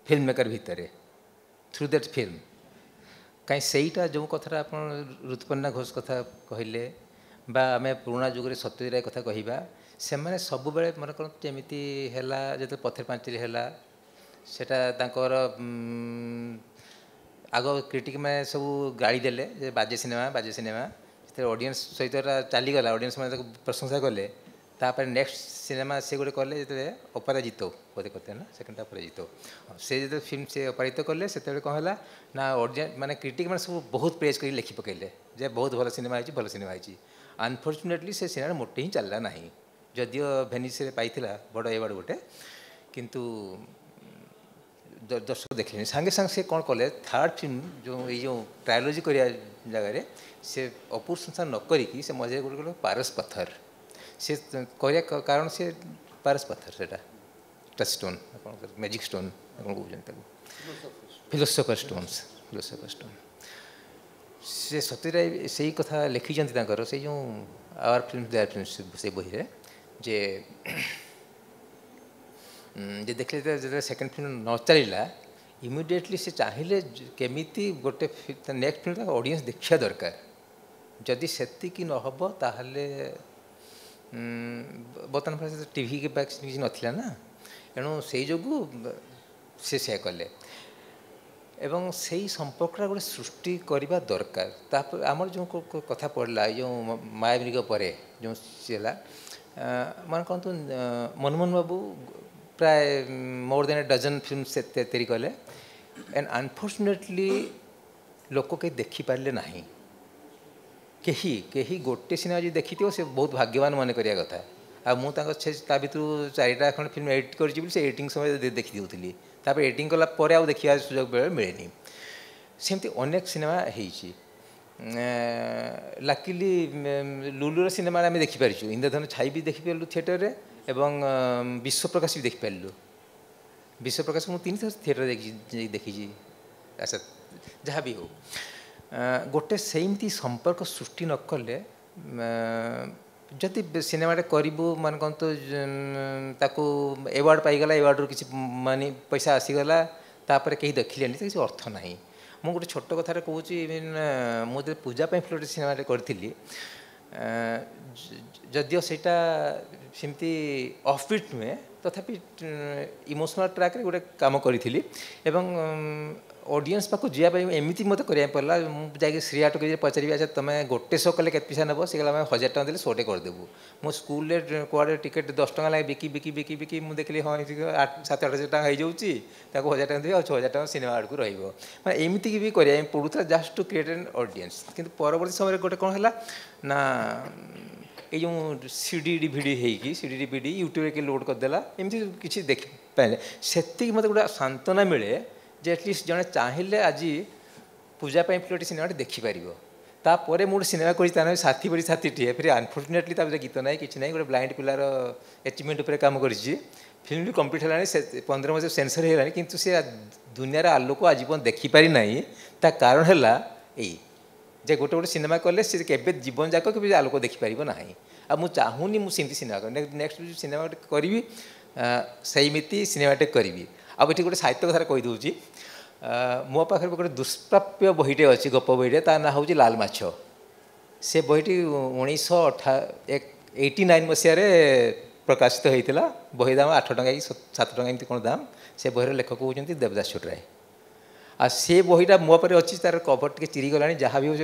फिल्म मेकर भितर थ्रू दैट फिल्म कहीं सेटा जो कथा आप ऋतुपर्णा घोष कथा कहले बा आम पुराना जुगे सत्यजित राय कथा कहवा से मैंने सब बेले मन करमती है जो पथर पांचरी है सेटा तांकर आग क्रिटिक मैंने सब गाड़ी देले बाजे सिनेमा से ऑडियंस सहित चलीगला ऑडियंस मैंने प्रशंसा कले तापर नेक्स्ट सिनेमा से गोटे कले जो अपराजित बोधे करते ना सेकेंड अपराजित से जो फिल्म से अपराजित कले से कौन है ना ऑडियंस माने क्रिटिक मैंने सब बहुत प्रेज कर लिखि पकड़े जे बहुत भल सिनेमा भल सिनेमा अनफॉर्चुनेटली से सिनेमा मोटे ही चलला ना जदिओ भेनिस पाइला बड़ एवार्ड गोटे किंतु दर्शक देखले सांगे सांगे से कौन कले थर्ड फिल्म जो ये ट्रायोलॉजी करिया जगह से अपूर्व संसार न करिकी से मजे गोटे पारस पत्थर से करिया कारण से पारस पत्थर सेटा touch stone magic stone philosopher stone से सतरे से कथा लिखिं से जो आवर फिल्म देयर फिल्म से बही रे जे जे देखले जो सेकेंड फिल्म न चलला इमिडिएटली से चाहिए केमिति गोटे नेक्स्ट फिल्म ऑडियंस देखा दरकार जदि सेतिकी न हबो ताहले बर्तमान टीवी के बैक किसी नथिला ना एणु से जोगु से कले एवं से संपर्क गोटे सृष्टि करने दरकार आमर जो कथा पड़ला जो मायामृग पर जो सीला मान कहतु मनमोहन बाबू प्राय more than a dozen film से तैयारी कले एंड अनफॉर्चुनेटली लोक कहीं देखिपारे ना कहीं कहीं गोटे सिनेमा जो देखी से बहुत भाग्यवान मन करिया कथा आ मु भर चारिटा खंड फिल्म एडिट कर एडिटिंग समय देखी दूसरी तापर एडिटिंग कला पर आउ देखा सुजोग बेले मिलेनी सेमती अनेक सिनेमा होइछि लाकिली लुलुर सिनेमा आम देखिपारू इंद्रधनु छाई भी देखिपारू थिएटर रे एवं विश्वप्रकाश भी देखिपारू विश्वप्रकाश मुझे 3 थर थिएटर देखी अच्छा जहाँ भी हो गोटे सेमती संपर्क सृष्टि न कले जदि सिनेमाटे करूँ मान कौन तो ताकू एवार्ड पाईगला एवार्ड किसी मानी पैसा आसीगला तापर कहीं देखिले किसी अर्थ ना मुझे गोटे छोट कथार कहूँ मुझे पूजापाई फिल्म सिनेमाटे करी जदिओ सेटा सेमती ऑफबिट नुहे तथापि इमोशनल ट्रैक रे गोटे काम करी एवं ऑडियंस पाक जावाई एमती मत करा पड़ा मुझे श्री आटो के पचारि अच्छा तुम गोटे शो कले के पैसा नब से 1000 टका देले शोटे करदेबू मो स्कूल कुआड़े टिकेट 10 टका लगे बिकी बिकी बिकी बिकी मुझे देखिए हाँ 7-8 हज़ार टका हो जाऊँगी 1000 टका देवी और 6000 टका सिनेमा आड़ को रही एमती भी करा पड़ूला just to create an audience किंतु परवर्ती समय गोटे कौन है ना ये जो सीडी डीवीडी होगी सीडी डीवीडी यूट्यूब के लोड करदेला एमती किसी देख पाए से मत गोटे सांत्वना मिले जे एटलिस्ट जड़े चाहिए आज पूजापाई फिल्म सिनेमा देखिपार तापर मुझे सिनेमा कर साथी बड़ी साथीटे फिर अनफर्चुनेटली गीत ना कि ना गोटे ब्लाइंड पिलार एचिवमेंट उपर काम कर फिल्म भी कम्प्लीट है 15 मास सेंसर है किंतु से दुनिया आलोक आजीवन देखिपारी ना ता कारण है जे गोटे गोटे सिनेमा कले से केबे जीवन जाक के आलोक देखिपार ना आ मुझे चाहूनी मुझे सिनेमा नेक्स्ट सिनेमा करी सेमती सिनेमाटे करी अब ये गोटे साहित्य कथार कहीदे मो पाखे गोटे दुष्प्राप्य बहीटे अच्छी गप बहीटे ता ना हूँ लाल माछ से बहीटी 1989 मसीह प्रकाशित होता बही दाम 8 टका कि 7 टका एमती कौन दाम से बहीर लेखक होती देवदास छोटराय आ से बहीटा मो पर अच्छी तार कवर टे चिरीगला जहाँ भी हो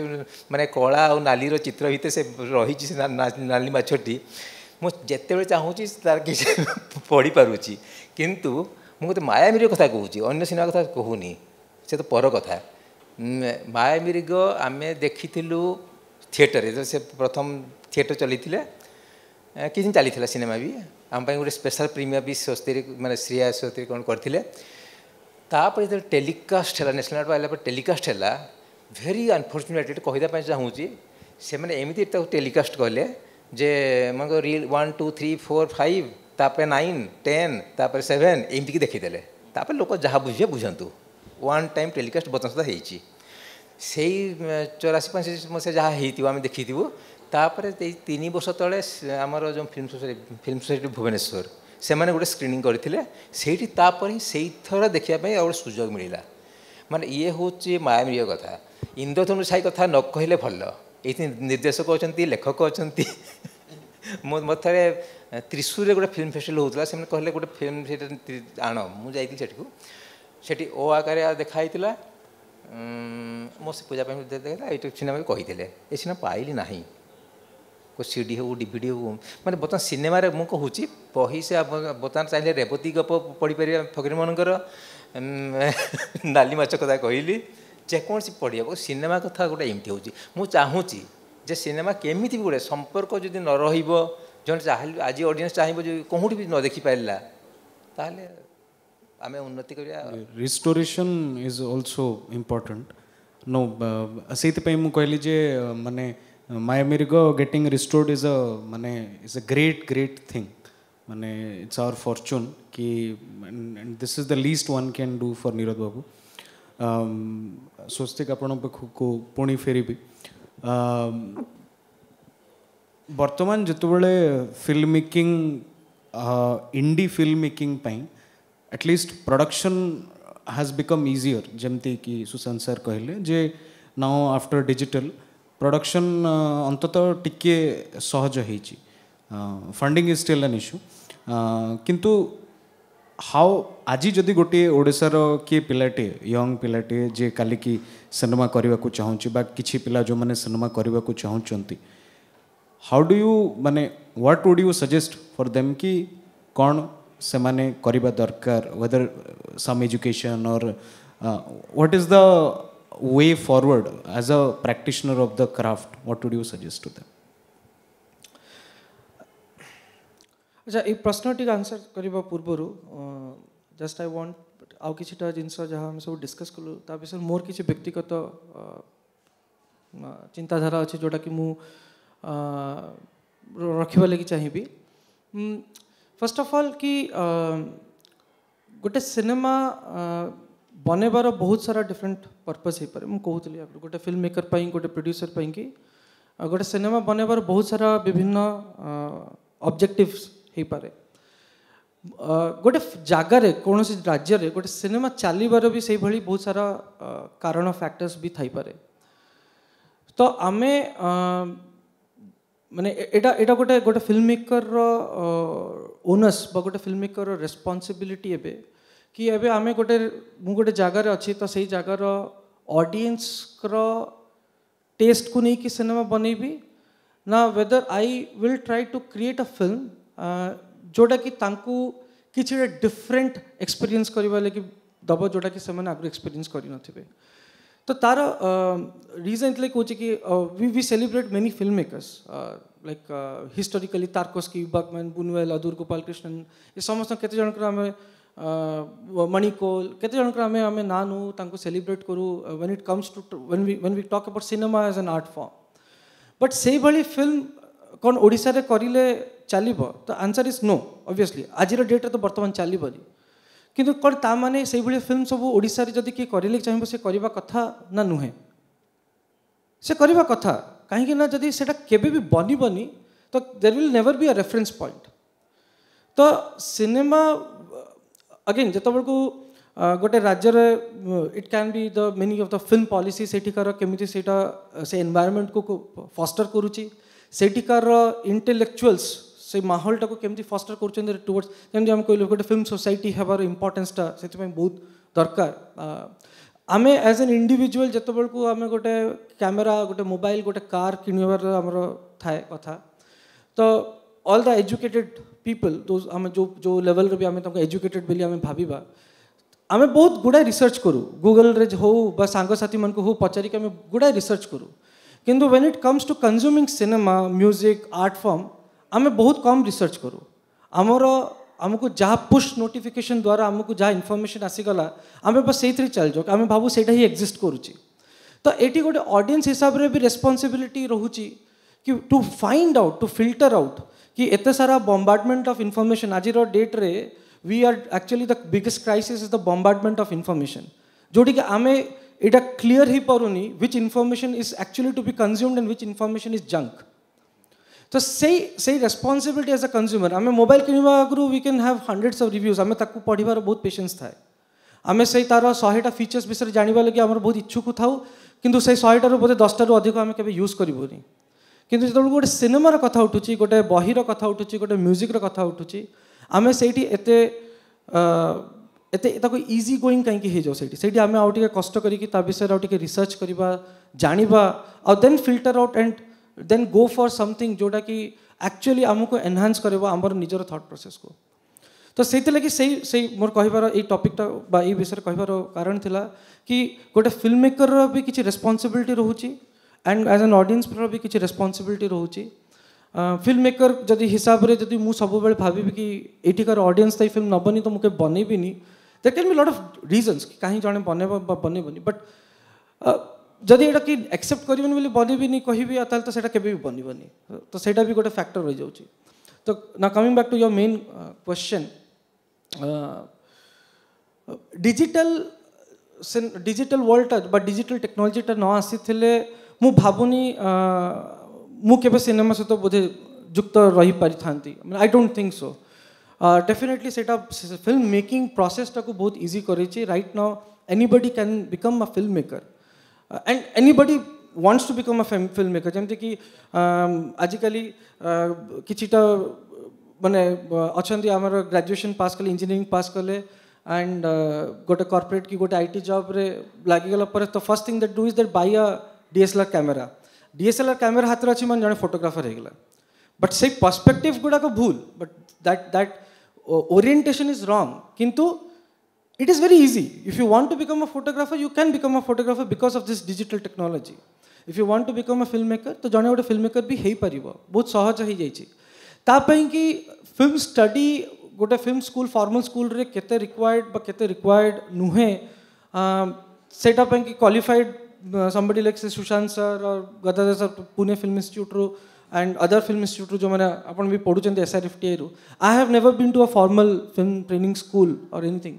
माने कला और नालीर चित्र भितर से रही नाली माछटी मुझे चाहूँगी तार कि पढ़ी पारुची किंतु मुझे मायामिरी कथा कहूँ अन्य सिनेमा कथा कहूनी से तो पर कथा मायामिरीग आम देखी थिएटर से प्रथम थिएटर चली कि चली सिनेमा भी आम गोटे स्पेशल प्रीमियर भी स्वस्ति माने श्रिया स्वस्ति कौन करते तापर जो टेलीकास्ट है नेशनल आइला टेलीकास्ट है भेरी अनफर्चुनेट कहीदा चाहूँगी से मैंने एमती टेलीकास्ट कले जे मन रील 1 2 3 4 5 तापर 9 10 तापर 7 एमती देखीदे तापर लोक जहाँ बुझे बुझंतु वन टाइम टेलीकास्ट बर्तमान सुधा होती से 84-85 मसीहा जहाँ होम देखी तापर 3 वर्ष तले आमर जो फिल्म सोसाइटी भुवनेश्वर से मैंने गोटे स्क्रीनिंग करते से ही थर देखापी गोटे सुजोग मिलला माने ये हूँ मायामिरी कथा इंद्रधनु छाई कथा न कहले भल ये निर्देशक अच्छा लेखक अच्छा मत थे त्रिशूर गोटे फिल्म फेस्टिवल होता से कहले गोटे फिल्म से आण मुझे सेठी ओ आकार देखाई मो से पूजा देखा ये सिनेमा कही ये सिनेमा पाइली ना को सीडी हो डीवीडी हो माने बर्तमान सिनेमा रे मुझे कहूँ बही से बर्तमान चाहिए रेवती गप पढ़ी पारे फकीर मनकर नाली माछ कथा कहली जेकोसी पढ़िया सिनेमा कथा गोटे एमती हो मुझे चाहूँगी जे सिनेमा केमी भी गोटे संपर्क जदि न जन चाहे आज ऑडियंस चाहिए जो कौटी भी न देखी पारा ताहले आमे उन्नति करिया restoration is also important no से मुझे कहली जे माने Maya Miriga getting restored is a माने इज अ ग्रेट थिंग माने इट्स आवर फॉर्चून कि this is the least one can do for Nirad Babu स्वस्तिक आपण को पुणी फेरबी वर्तमान जितेबाला film making indie film making at least production has become easier जमती कि सुशांत सर कहले जे नाउ आफ्टर डिजिटल प्रोडक्शन अंततः टिके सहज होइछि funding is still an issue किंतु हाउ आज जदि गोटे ओडिशार किए पिलाटे यंग पिलाटे जे काली की सिनेमा करने को चाहूँगी बा किछि पिला जो माने सिनेमा करने को चाहूँगी हाउ डू यू माने what would you suggest for them कि कौन से माने करिबा दरकार वेदर सम एजुकेशन और what is the way forward as a practitioner of the craft what would you suggest to them अच्छा ये प्रश्न टी आंसर करने पूर्वर जस्ट आई वांट आउ किछिटा जिनस जहाँ हम सब डिस्कस कलु ता विषय मोर किछि व्यक्तिगत चिंताधारा अच्छे जोटा कि मु रखा लगी चाहिए फर्स्ट ऑफ ऑल कि गोटे सिनेमा बनेबार बहुत सारा डिफरेंट पर्पस हो पारे मुझे गोटे फिल्म मेकर पाई गोटे प्रोड्यूसर पाई कि गोटे सिनेमा बनेबार बहुत सारा विभिन्न ऑब्जेक्टिव्स हो पारे गोटे जगार कौन राज्य में गोटे सिनेमा चलबार भी से भाई बहुत सारा कारण फैक्टर्स भी थी पारे तो आमे माने एटा गोटे गोटे फिल्म मेकर ओनर्स बा गोटे फिल्म मेकर रेस्पॉन्सिबिलिटी एबे कि एबे आमे गोटे मु गोटे जगार अच्छी तो सही जगार ऑडियंस टेस्ट को नहीं कि सिनेमा बनैबी ना whether I will try to create a film जोटा कि तांकू किसी डिफरेंट एक्सपीरियंस करवा लगी दब जोटा कि से आगु एक्सपीरियंस कर नथिबे तो तार रीजन इतले कहूँ कि we celebrate many film makers like historically Tarkovsky Bergman Bunuel Adoor Gopalakrishnan ये समस्त केते जनकर आमे मणिकोल केते जनकर आमे आमे नानु तांको सेलिब्रेट करू when it comes to when we talk about cinema as an art form but से भली फिल्म कौन ओडिशा रे करिले चलिबो तो आंसर इज नो ऑब्वियसली आज डेट तो बर्तमान चलिबनी किंतु कौन ता माने से भाई फिल्म सब ओडिशा रे जदि किए करले चाहिए से करबा कथा ना नुहे से करबा कथा कहीं ना जदि सेटा केबे भी बनी तो there will never be a reference point to cinema again जतबल को गोटे राज्य रे it can be the meaning of the film policy सेठिकार केमिति सेटा से एनवायरनमेंट को फॉस्टर करूची सेठिकार इंटेलेक्चुअल्स से माहौलटा को केमती फॉस्टर कर टुवर्ड्स जमी आम कहलु गोटे फिल्म सोसाइटी हेबार इंपोर्टेंसटा से बहुत दरकार आमे एज एन इंडिविजुअल जितेबाला को आम गोटे कैमेरा गोटे मोबाइल गोटे कार किणवार आमर थाए कथा तो ऑल द एजुकेटेड पीपल आम जो लेवल रे भी आम एजुकेटेड बोली आम भाविबा आम बहुत गुड़ाए रिसर्च करूँ गूगल रे हो बा सांगसाथी मन को हो पचारिक आम गुड़ाए रिसर्च करूँ किंतु when it comes to consuming cinema music art form आम बहुत कम रिसर्च करूँ आमर आमको जहाँ पुश नोटिफिकेशन द्वारा आमको जहाँ इनफॉरमेशन आसीगला आम बस से चल जाओ आम भावु से ही एक्जिस्ट करुच्ची तो ये गोटे ऑडियंस हिसाब से भी रेस्पॉन्सिबिलिटी रोची कि to find out to filter out कि एत सारा बॉम्बार्डमेंट ऑफ इनफॉरमेशन आज डेट रे we are actually the biggest crisis is the bombardment of information जोटी कि आम यहाँ क्लीयर ही पारुनी which information is actually to be consumed and which information is junk तो सही रेस्पॉन्सिबिलिटी एज अ कंज्यूमर आम मोबाइल किणवा आगु we can have hundreds of reviews आम ताकू पढ़िबार बहुत पेशेंस थाए आम से तार 100टा फीचर्स विषय जानवा लगे आम बहुत इच्छुक थाऊ किंतु से 100टार बोधे 10टारू अधिक आम केबे यूज करूनी किंतु जो गोटे सिनेमार कथा उठुची गोटे बहिर कथा उठुची गोटे म्यूजिक्र कथा उठुची आम से एते इजी गोइंग कहीं हो जाए आम आउ टे कष्ट करा विषय आउ टे रिसर्च करवा जाना और then filter out and then go for something जोटा कि एक्चुअली आमको एनहांस करवा आमर निजर थॉट प्रोसेस को तो से लगी से मोर कहबार ये टॉपिकटा बा ये विषय कहबार कारण थिला कि गोटे फिल्म मेकर भी किसी रेस्पॉन्सिबिलिटी रोची एंड एज एन ऑडियंस भी किसी रेस्पॉन्सिबिलिटी रोची फिल्म मेकर जदि हिसाब रे जदि मु सब बेले भाबी कि एठिकार ऑडियंस ताई फिल्म नबनी तो मुके बनेबिनी there can be lot of reasons कि कहीं जने बनेबा बनेबनी बट जदि एटा कि एक्सेप्ट करिबनी बोली बनेबिनी कहिबी ताल तो सेटा केबे भी बनिबनी तो सेटा भी गोटे फैक्टर रह जाउची तो ना coming back to your main question digital world बा डिजिटल टेक्नोलोजी टा न आसी थिले मु भाबुनी मु केबे सिनेमा सहित बोधे युक्त रही पारि थांती I don't think so definitely सेटा फिल्म मेकिंग प्रोसेस टा को बहुत इजी करेची right now anybody can become a film maker and anybody wants to become a film maker जमते कि आजिकली किछिटा माने अछंती हमर ग्रेजुएशन पास कले इंजीनियरिंग पास कले एंड गोटे कॉर्पोरेट की गोटे आईटी जॉब रे लागी गला पर तो first thing that do is that bye a DSLR camera हाथ रे अछि मन जने फोटोग्राफर हे गेला बट से पर्सपेक्टिव गुडा को भूल but that orientation is wrong किंतु it is very easy if you want to become a photographer you can become a photographer because of this digital technology if you want to become a filmmaker तो जने गोटे filmmaker भी हेई परिबो बहुत सहज हो जाइछि ता पई कि फिल्म स्टडी गोटे फिल्म स्कूल फॉर्मल स्कूल रे केते रिक्वायर्ड नुहे सेटा पई कि qualified somebody like Sushant sir और Gadadhar sir Pune film institute रो and other film institute जो मैंने अपन भी पढ़ु चंदे SRFTI row I have never been to a formal film training school or anything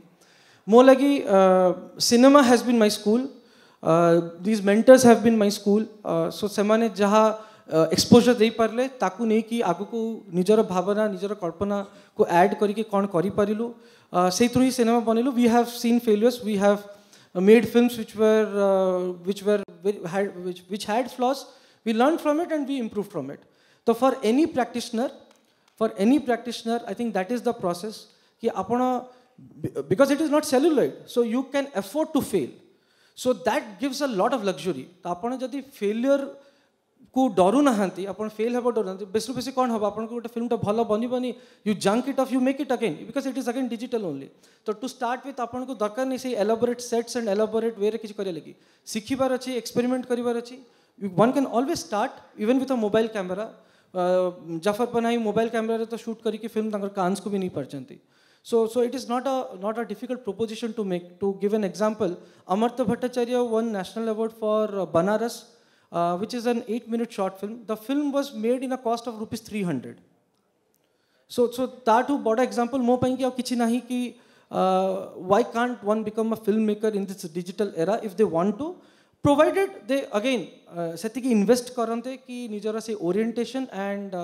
more lagi cinema has been my school these mentors have been my school so semane jaha exposure dei parle taku nei ki agu को निजर भावना निजर कल्पना को add करी कि कोन करी परिलु से through ही सिनेमा बनेलु we have seen failures we have made films which had flaws we learned from it and we improved from it so for any practitioner I think that is the process कि आपण because it is not celluloid so you can afford to fail so that gives a lot of luxury तो आपण जदी failure को डरू नाहंती आपण fail हेबो डरू नाहंती बेसु बेसी कोन हबो आपण को गोटे फिल्म टा भलो बनी बनी you junk it off you make it again because it is again digital only तो टू स्टार्ट विथ आपण को दरकार नहीं से elaborate sets and elaborate way रे किछ करे लगी सिखिबार अछि एक्सपेरिमेंट करिबार अछि one can always start even with a mobile camera जाफर पनाई मोबाइल कैमरा रे तो शूट करी कि फिल्म तांकर कांस को भी नहीं परचंती so it is not a difficult proposition to make to give an example Amartya Bhattacharya won national award for Banaras which is an 8-minute short film the film was made in a cost of ₹300 so that who bought example mo pai ki kichi nahi ki why can't one become a filmmaker in this digital era if they want to provided they again seti ki invest karante ki nijara se orientation and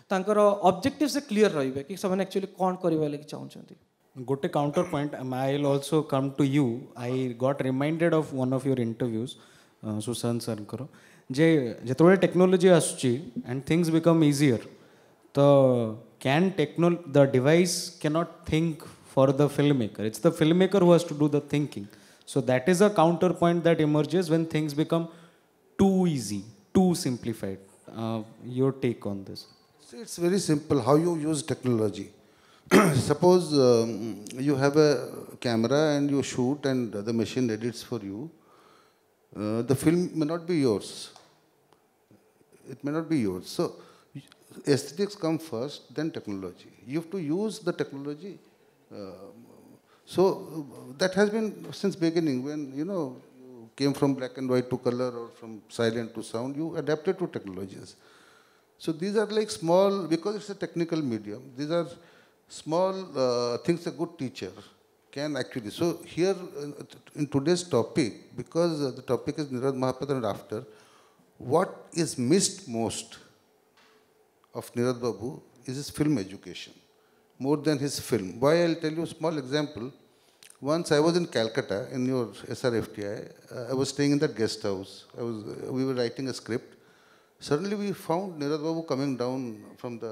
तांकर objective से clear रहिबे कि सबने actually कोन करबा लागि चाहौ छथि गोटे counter point I will also come to you I got reminded of one of your interviews Sushant sir करो जे जेतोले टेक्नोलॉजी आसुची एंड थिंग्स बिकम इजियर तो can the device can not think for the film maker it's the film maker who has to do the thinking so that is a counter point that emerges when things become too easy to simplified your take on this See, it's very simple how you use technology. Suppose you have a camera and you shoot and the machine edits for you. The film may not be yours. It may not be yours. So aesthetics come first, then technology. You have to use the technology. So that has been since beginning when you came from black and white to color or from silent to sound. You adapted to technologies. So these are like small, because it's a technical medium, these are small things a good teacher can actually. So here in today's topic, because the topic is Nirad Mahapatra and after, what is missed most of Nirad Babu is his film education, more than his film. Why? I'll tell you a small example. Once I was in Calcutta in your SRFTI, I was staying in that guest house. We were writing a script. Suddenly we found Nirad Babu coming down from the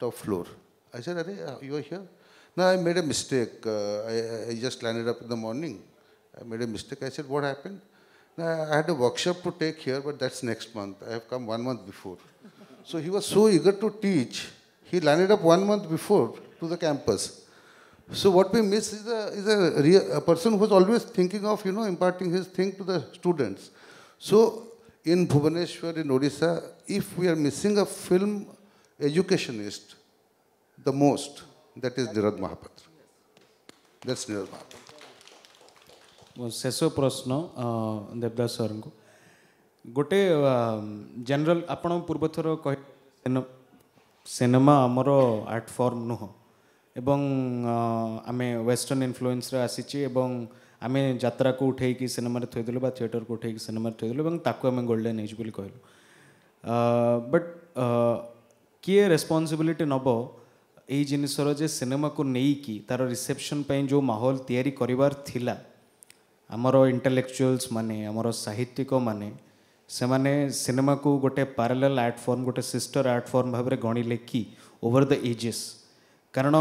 top floor. I said, "Arey, you are here?" No, I made a mistake. I just landed up in the morning. I made a mistake. I said, "What happened?" No, I had a workshop to take here, but that's next month. I have come 1 month before. So he was so eager to teach. He landed up 1 month before to the campus. So what we miss is a person who is always thinking of imparting his thing to the students. So in Bhubaneswar, in Odisha, if we are missing a film educationist, the most, that is Nirad Mahapatra. That's Nirad Mahapatra. शेष प्रश्न Devdas sir को गोटे general आपण पूर्व थर कह cinema आमर art form नुह एवं आमे वेस्टर्न इन्फ्लुएंस रे आसीची एवं आमे यात्रा को उठेकी सिनेमा रे थोइदेलु बा थिएटर को उठेकी सिनेमा रे थोइदेलु एवं ताको आमे गोल्डन एज बोली कहलु बट किए रेस्पॉन्सिबिलिटी नबो एई जिनिसर जे सिनेमा को नेकी तार रिसेप्शन पई जो माहौल तैयारी करिवार थिला आमर इंटेलेक्चुअल्स माने आमर साहित्यिक माने से माने सिनेमा को गोटे पैरेलल आर्ट फॉर्म गोटे सिस्टर आर्ट फॉर्म भाव में गणिले कि ओवर द एजेस कारण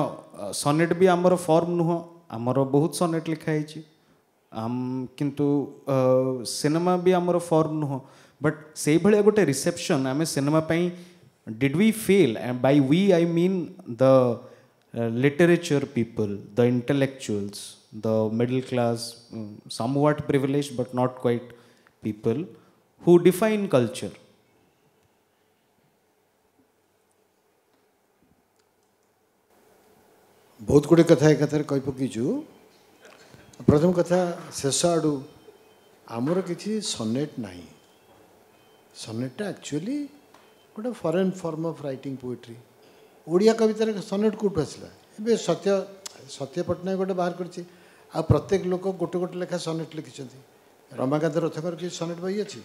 सनेट भी आमर फॉर्म नुह आमर बहुत सनेट लिखाई किंतु सिनेमा भी आमर फॉर्म नुह बट से भाया गोटे रिसेप्शन आम सिनेमा पाई did we fail and by we I mean the literature people the intellectuals the middle class, somewhat privileged but not quite people who define culture. बहुत गुड़े कथा एक कथार कही पकीचु प्रथम कथा शेष आड़ू आमर किसी सनेट नहीं सनेटा एक्चुअली गोटे foreign form of writing poetry Odia कवितार सनेट कौटू आसला ए सत्य सत्य पट्टनायक गोटे बाहर कर आ प्रत्येक लोक गोटे गोटे लेखा सनेट लिखिं रमाकांत रथकर कि सनेट बही अच्छी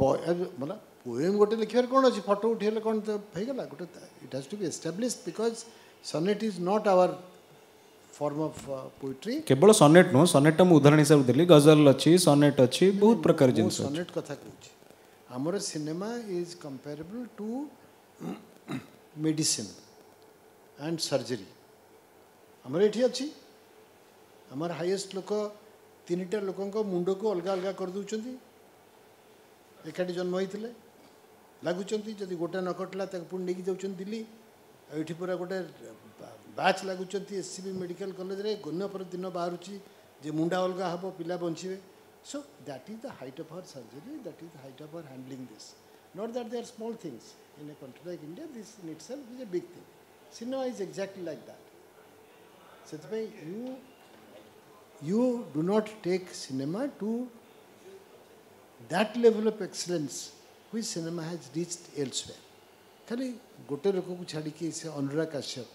मतलब पोएम गोटे लिखार कौन अच्छी फटो उठेले कौन तो होगा गोटे it has to be established because sonnet is not our form of poetry केवल सनेट नो सनेट हम उदाहरण हिसाब देली गजल अच्छी सनेट अच्छी बहुत प्रकार जिनस सनेट कथा कहूँ आमर cinema is comparable to medicine and surgery आमर ये अच्छी आमर हाईएस्ट लोक तीनटा लोक मुंड को अलग अलग कर दूसरी एकाठी जन्म होते लगुंट जदि गोटे न कटला पुणी नहीं जाऊँ दिल्ली ये पूरा गोटे बैच लगुंट एससीबी मेडिकल कॉलेज रे दिन पर दिन बाहर जे मुंडा अलग हम पिला बचे so that is the height of our surgery that is the height of our handling this not that they are small things in a country like India this in itself is a big thing cinema is exactly like that से you do not take cinema to that level of excellence which cinema has reached elsewhere. खाली गोटे लोक को छाड़ी के से अनुराग कश्यप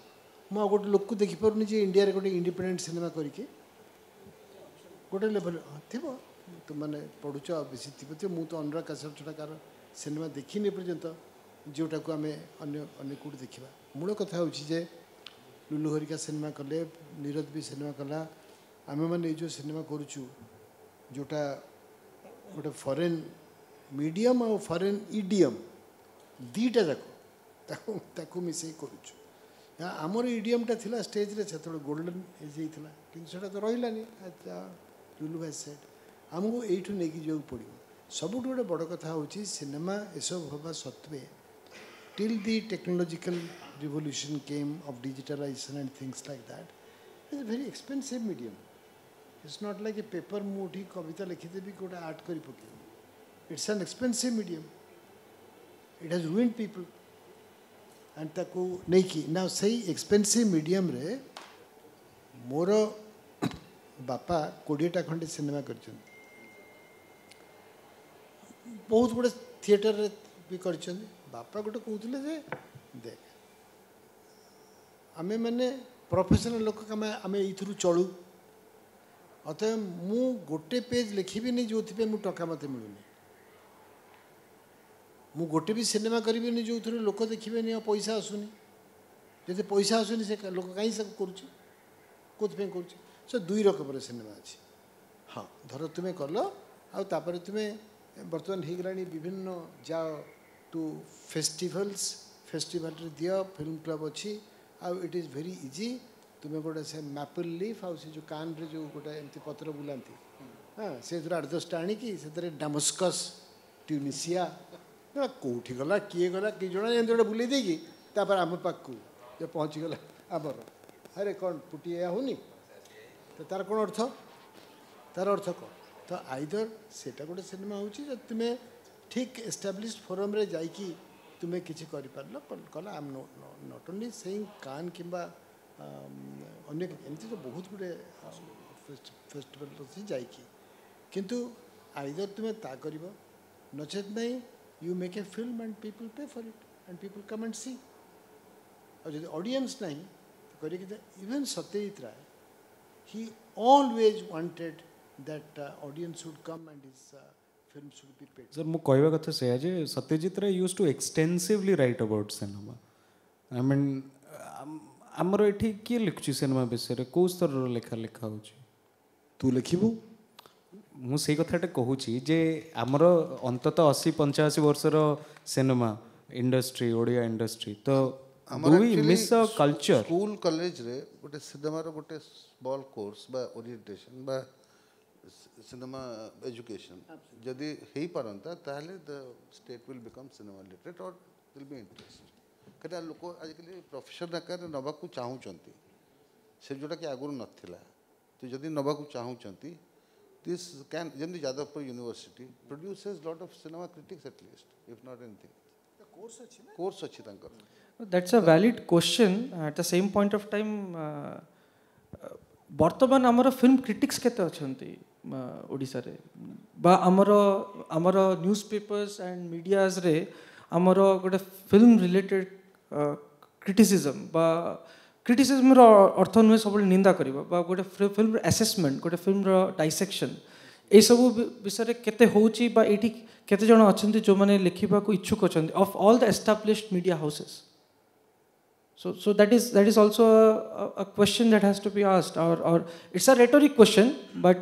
मुझे गोटे लोक को देखिपारे जे इंडिया रे गोटे इंडिपेंडेंट सिनेमा करके गोटे लेवल थी तो मैंने पढ़ुच बेसी थी मुझे तो अनुराग कश्यप छड़ा कार सिनेमा देखनी पर्यंत जोटा को आम अनेक कौट देखा मूल कथा हूँ लुलु हरिका सिनेमा कले नीरज भी सिनेमा कला आम मैंने जो सिनेमा करुचु जोटा गोटे फॉरेन मीडियम और फॉरेन इडियम दीटा जाक मिसे करुचु आमर इडियमटा थिला स्टेज रे से गोल्डन एज होता कि तो रही लुलु भाई सेट आमको यू नहीं जाऊँ पड़ो सबुठ गोटे बड़ कथा हूँ सिनेमा एसब हवा सत्वे till the technological revolution came of digitalization and things like that is a very expensive medium it's not like a paper मुठी कविता लिखिदेवी गोटे आर्ट कर पके it's an expensive medium it has ruined people and ताकू नहीं कि ना सही एक्सपेंसिव मीडियम रे मोर बापा 20टा खंडे सिनेमा कर बहुत गुड़े थिएटर रे भी कर बापा गोटे कहते जे देख आमे मैंने प्रोफेशनल लोक आम ये चलू अत मु गोटे पेज लिखी नहीं जो टका मत मिलूनी मु गोटे भी सिनेमा करी जो थोड़े लोक देखिए पैसा आसुनी जब पैसा आसुनी से लोक कहीं सब करूँ कर सो 2 रकम सिनेमा अच्छी हाँ धर तुम्हें कल आपर तुम्हें बर्तमान हो गला विभिन्न जाओ टू फेस्टिवल दियो फिल्म क्लब अच्छी आउ इट इज़ वेरी इजी तुम्हें गोटे से मैपल लीफ आउ से जो कान रे जो गोटे एमती पत्र बुलाती हाँ से 8-10टा आणिकी से डामस्कस ट्यूनिसिया कौटी गला किए गला कि जना एमती गोटे बुले देगी तापर आम पाखु जो पहुँची गला आमर अरे कौन पुटी या होनी तो तार कौन अर्थ तार अर्थ कौन तो आइदर सेटा गोटे सिनेमा होची जे तुमे ठीक एस्टाब्लिश्ड फोरम रे जाइकी तुमे किछि करि पारलो कला I am not only saying कान किंबा अन्य एमती तो बहुत गुडे फेस्टिवल अछि जाइकी किंतु आइदर तुमे ता करिवो नचेत नहीं you make a film and people pay for it and people come and see और यदि ऑडियंस नहीं तो करिए कि even Satyajit Ray he always wanted that audience should come and his film should be paid. Sir मु कहवा कथा से जे Satyajit Ray used to extensively write about cinema I mean हमर एठी की लिखछि सिनेमा विषय रे को स्तर रो लेखा लिखा होछि तू लिखिबू मु सेई कथाटे कहूछि जे हमर अंततः 80-85 वर्षर सिनेमा इंडस्ट्री ओडिया इंडस्ट्री तो do we miss a culture school college रे गोटे सिनेमा रो गोटे स्मॉल कोर्स बा ओरिएंटेशन बा सिनेमा एजुकेशन जदि हेई परंता ताहले the state will become cinema literate और विल बी इंटरेस्ट कटा लोक आजकल प्रोफेशन आकार नबा को चाहूचंती से जोटा कि आगुर नथिला तो जदि नबा को चाहूचंती दिस कैन जंदी Jadavpur university produces lot of cinema critics at least if not anything course अच्छी तांकर That's a valid question. At the same point of time, बर्तमान आमर फिल्म क्रिटिक्स केते अछंती ओडिसा रे बा आमर न्यूज पेपर्स एंड मीडियाज रे आमर गोटे फिल्म रिलेटेड क्रिटिसिज्म बा क्रिटिसिज्म रो अर्थ नुहे सब निंदा करबा बा गोटे फिल्म असेसमेंट गोटे फिल्म रो डाइसेक्शन ए सब विषय रे केते होची बा एठी केते जण अछंती जो माने लिखिबा को इच्छुक अछंती of all the established media houses. So that is also a question that has to be asked, or it's a rhetoric question, but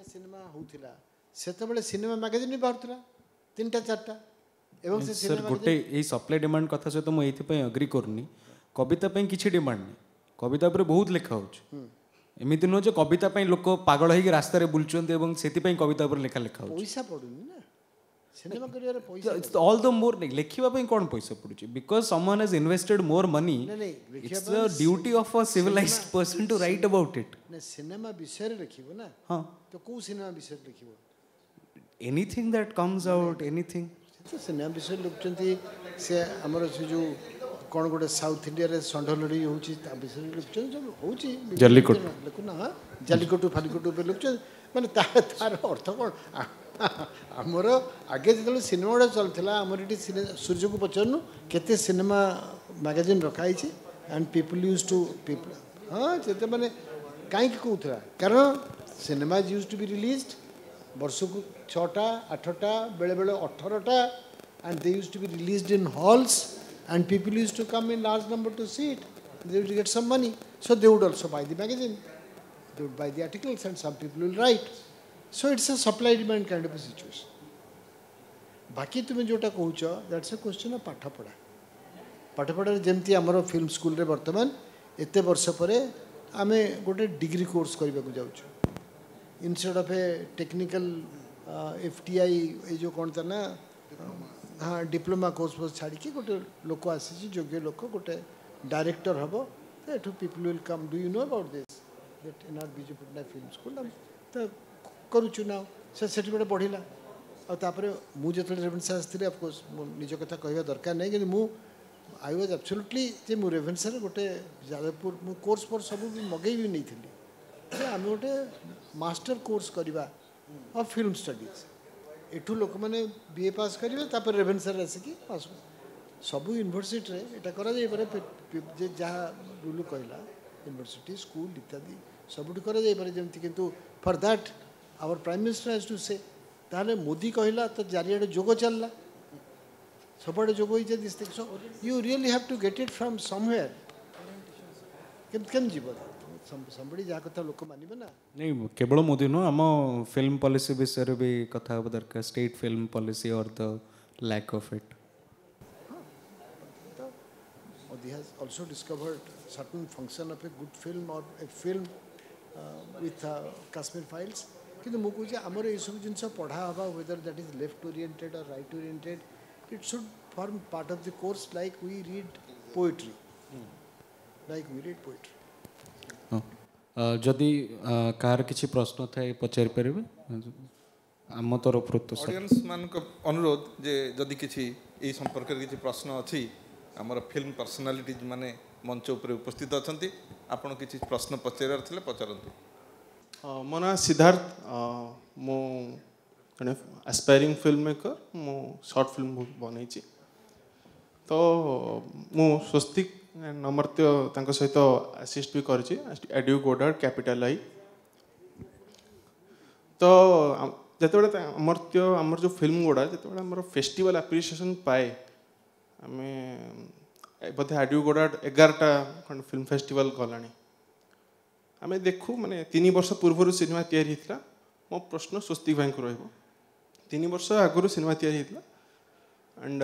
cinema होउथिला सेतबेले सिनेमा मैगजीन बाहरथिला 3टा 4टा एवं से सर गोटे ए सप्लाई डिमांड कथा से तो मु एथि पय एग्री करनी कविता पय किछि डिमांड नै कविता पर बहुत लेखा होछ एमिति नो जे कविता पय लोक पागल हेकि रास्ता रे बुलचोंते एवं सेति पय कविता पर लेखा लेखा होछ पैसा पडुनी ना सिनेमा करियर पैसा इट्स ऑल द मोर नहीं लेखिबा पय कोन पैसा पडुची because someone has invested more money it's the duty of a civilized person to write about it ने सिनेमा विषय रे लिखिबो ना हां तो को सिनेमा विषय रे लिखिबो anything that comes out anything cinema विषय लिखचंती से हमर से जो कौन गोटे साउथ इंडिया रे संढलड़ी होची ता विषय लिखचन जो होची जल्लीकोट लिखुना हां जल्लीकोट फालीकोट पे लिखचन माने तार अर्थ कोन हमर आगे जतले सिनेमा रे चलथिला हमर इटी सूर्य को पचरनु केते सिनेमा मैगजीन रखाई छी and people used to people हां जेते माने काई की कहउथला कारण cinema used to be released वर्ष को 6टा 8टा बेले बेले 18टा and they used to be released in halls and people used to come in large number to see it. They would get some money. So they would also buy the magazine. They would buy the articles and some people will write. So it's a supply demand kind of a situation. बाकी तुम्हें जोटा कहूच that's a question of पाठपढ़ा पाठपढ़ा जमती आमर film school रे वर्तमान एते वर्ष पर आम गोटे डिग्री कोर्स करने को जाऊँ instead of A technical FTI ये जो कौन था ना हाँ डिप्लोमा कोर्स पर छाड़ी गोटे लोक आसी योग्य लोक गोटे डायरेक्टर हम तो people will come do you know about this that in our Biju Patnaik film school तो करुचु ना से गोटे बढ़ला आपर मुझे रेभेन्सा आसती अफकोर्स निज कथा कहवा दरकार नहीं कि आई वाज एब्सोल्युटली जे मु रेभेन्सा गोटे जादवपुर मु कोर्स पर सब भी मगई भी नहीं थी आम गोटे मास्टर कोर्स करवा ऑफ फिल्म स्टडीज एठू लोक मैंने BA पास करेंगे रेभेन्सा आसिकी पास सब यूनिवर्सिटी यहाँ कर जहाँ रुलू कहला यूनिवर्सिटी स्कूल इत्यादि सबुठ करमती किंतु for that our prime minister has to say ताले मोदी कहला तो चारिआडे जोग चलला सबुआडे जोग होई this thing so you really have to get it from somewhere केम जीव somebody जहाँ कथा लोक मानिबे ना नहीं केवल मोदी नो आम फिल्म पॉलिसी विषय रे भी कथा हो दरकार स्टेट फिल्म पॉलिसी और the lack of it Modi has also discovered certain function of a good film or a film with Kashmir Files किंतु मु कहूँ आमर ये सब जिन पढ़ा हवा whether that is left oriented or right oriented it should form part of the course like we read poetry Like we read poetry. जदि car किसी प्रश्न थाए पचारि पारे आम तरफ तो ऑडियंस मान अनुरोध जे जदि किसी यही संपर्क किसी प्रश्न अच्छी आमर फिल्म पर्सनालिटीज माने मंच उपर उपस्थित अच्छा आपण किसी प्रश्न पचार थे पचारतु। मो ना सिद्धार्थ मो जड़े एस्पायरिंग फिल्म मेकर मो शॉर्ट फिल्म बनई तो मु स्वस्तिक नमर्त्य तांको सहित असिस्ट भी करछि एड्यू गोडार कैपिटल आई तो जिते अमर्त्य आमर जो फिल्म गुड़ा जिते आमर फेस्टिवल एप्रिसिएशन पाए आम बोधे एड्यू गोडार 11टा फिल्म फेस्टिवल गलानी आम देखू माने 3 वर्ष पूर्व सिनेमा तैयारी होता मो प्रश्न स्वस्तिक भाई को रहिबो 3 वर्ष आगु सिनेमा तैयारी होता एंड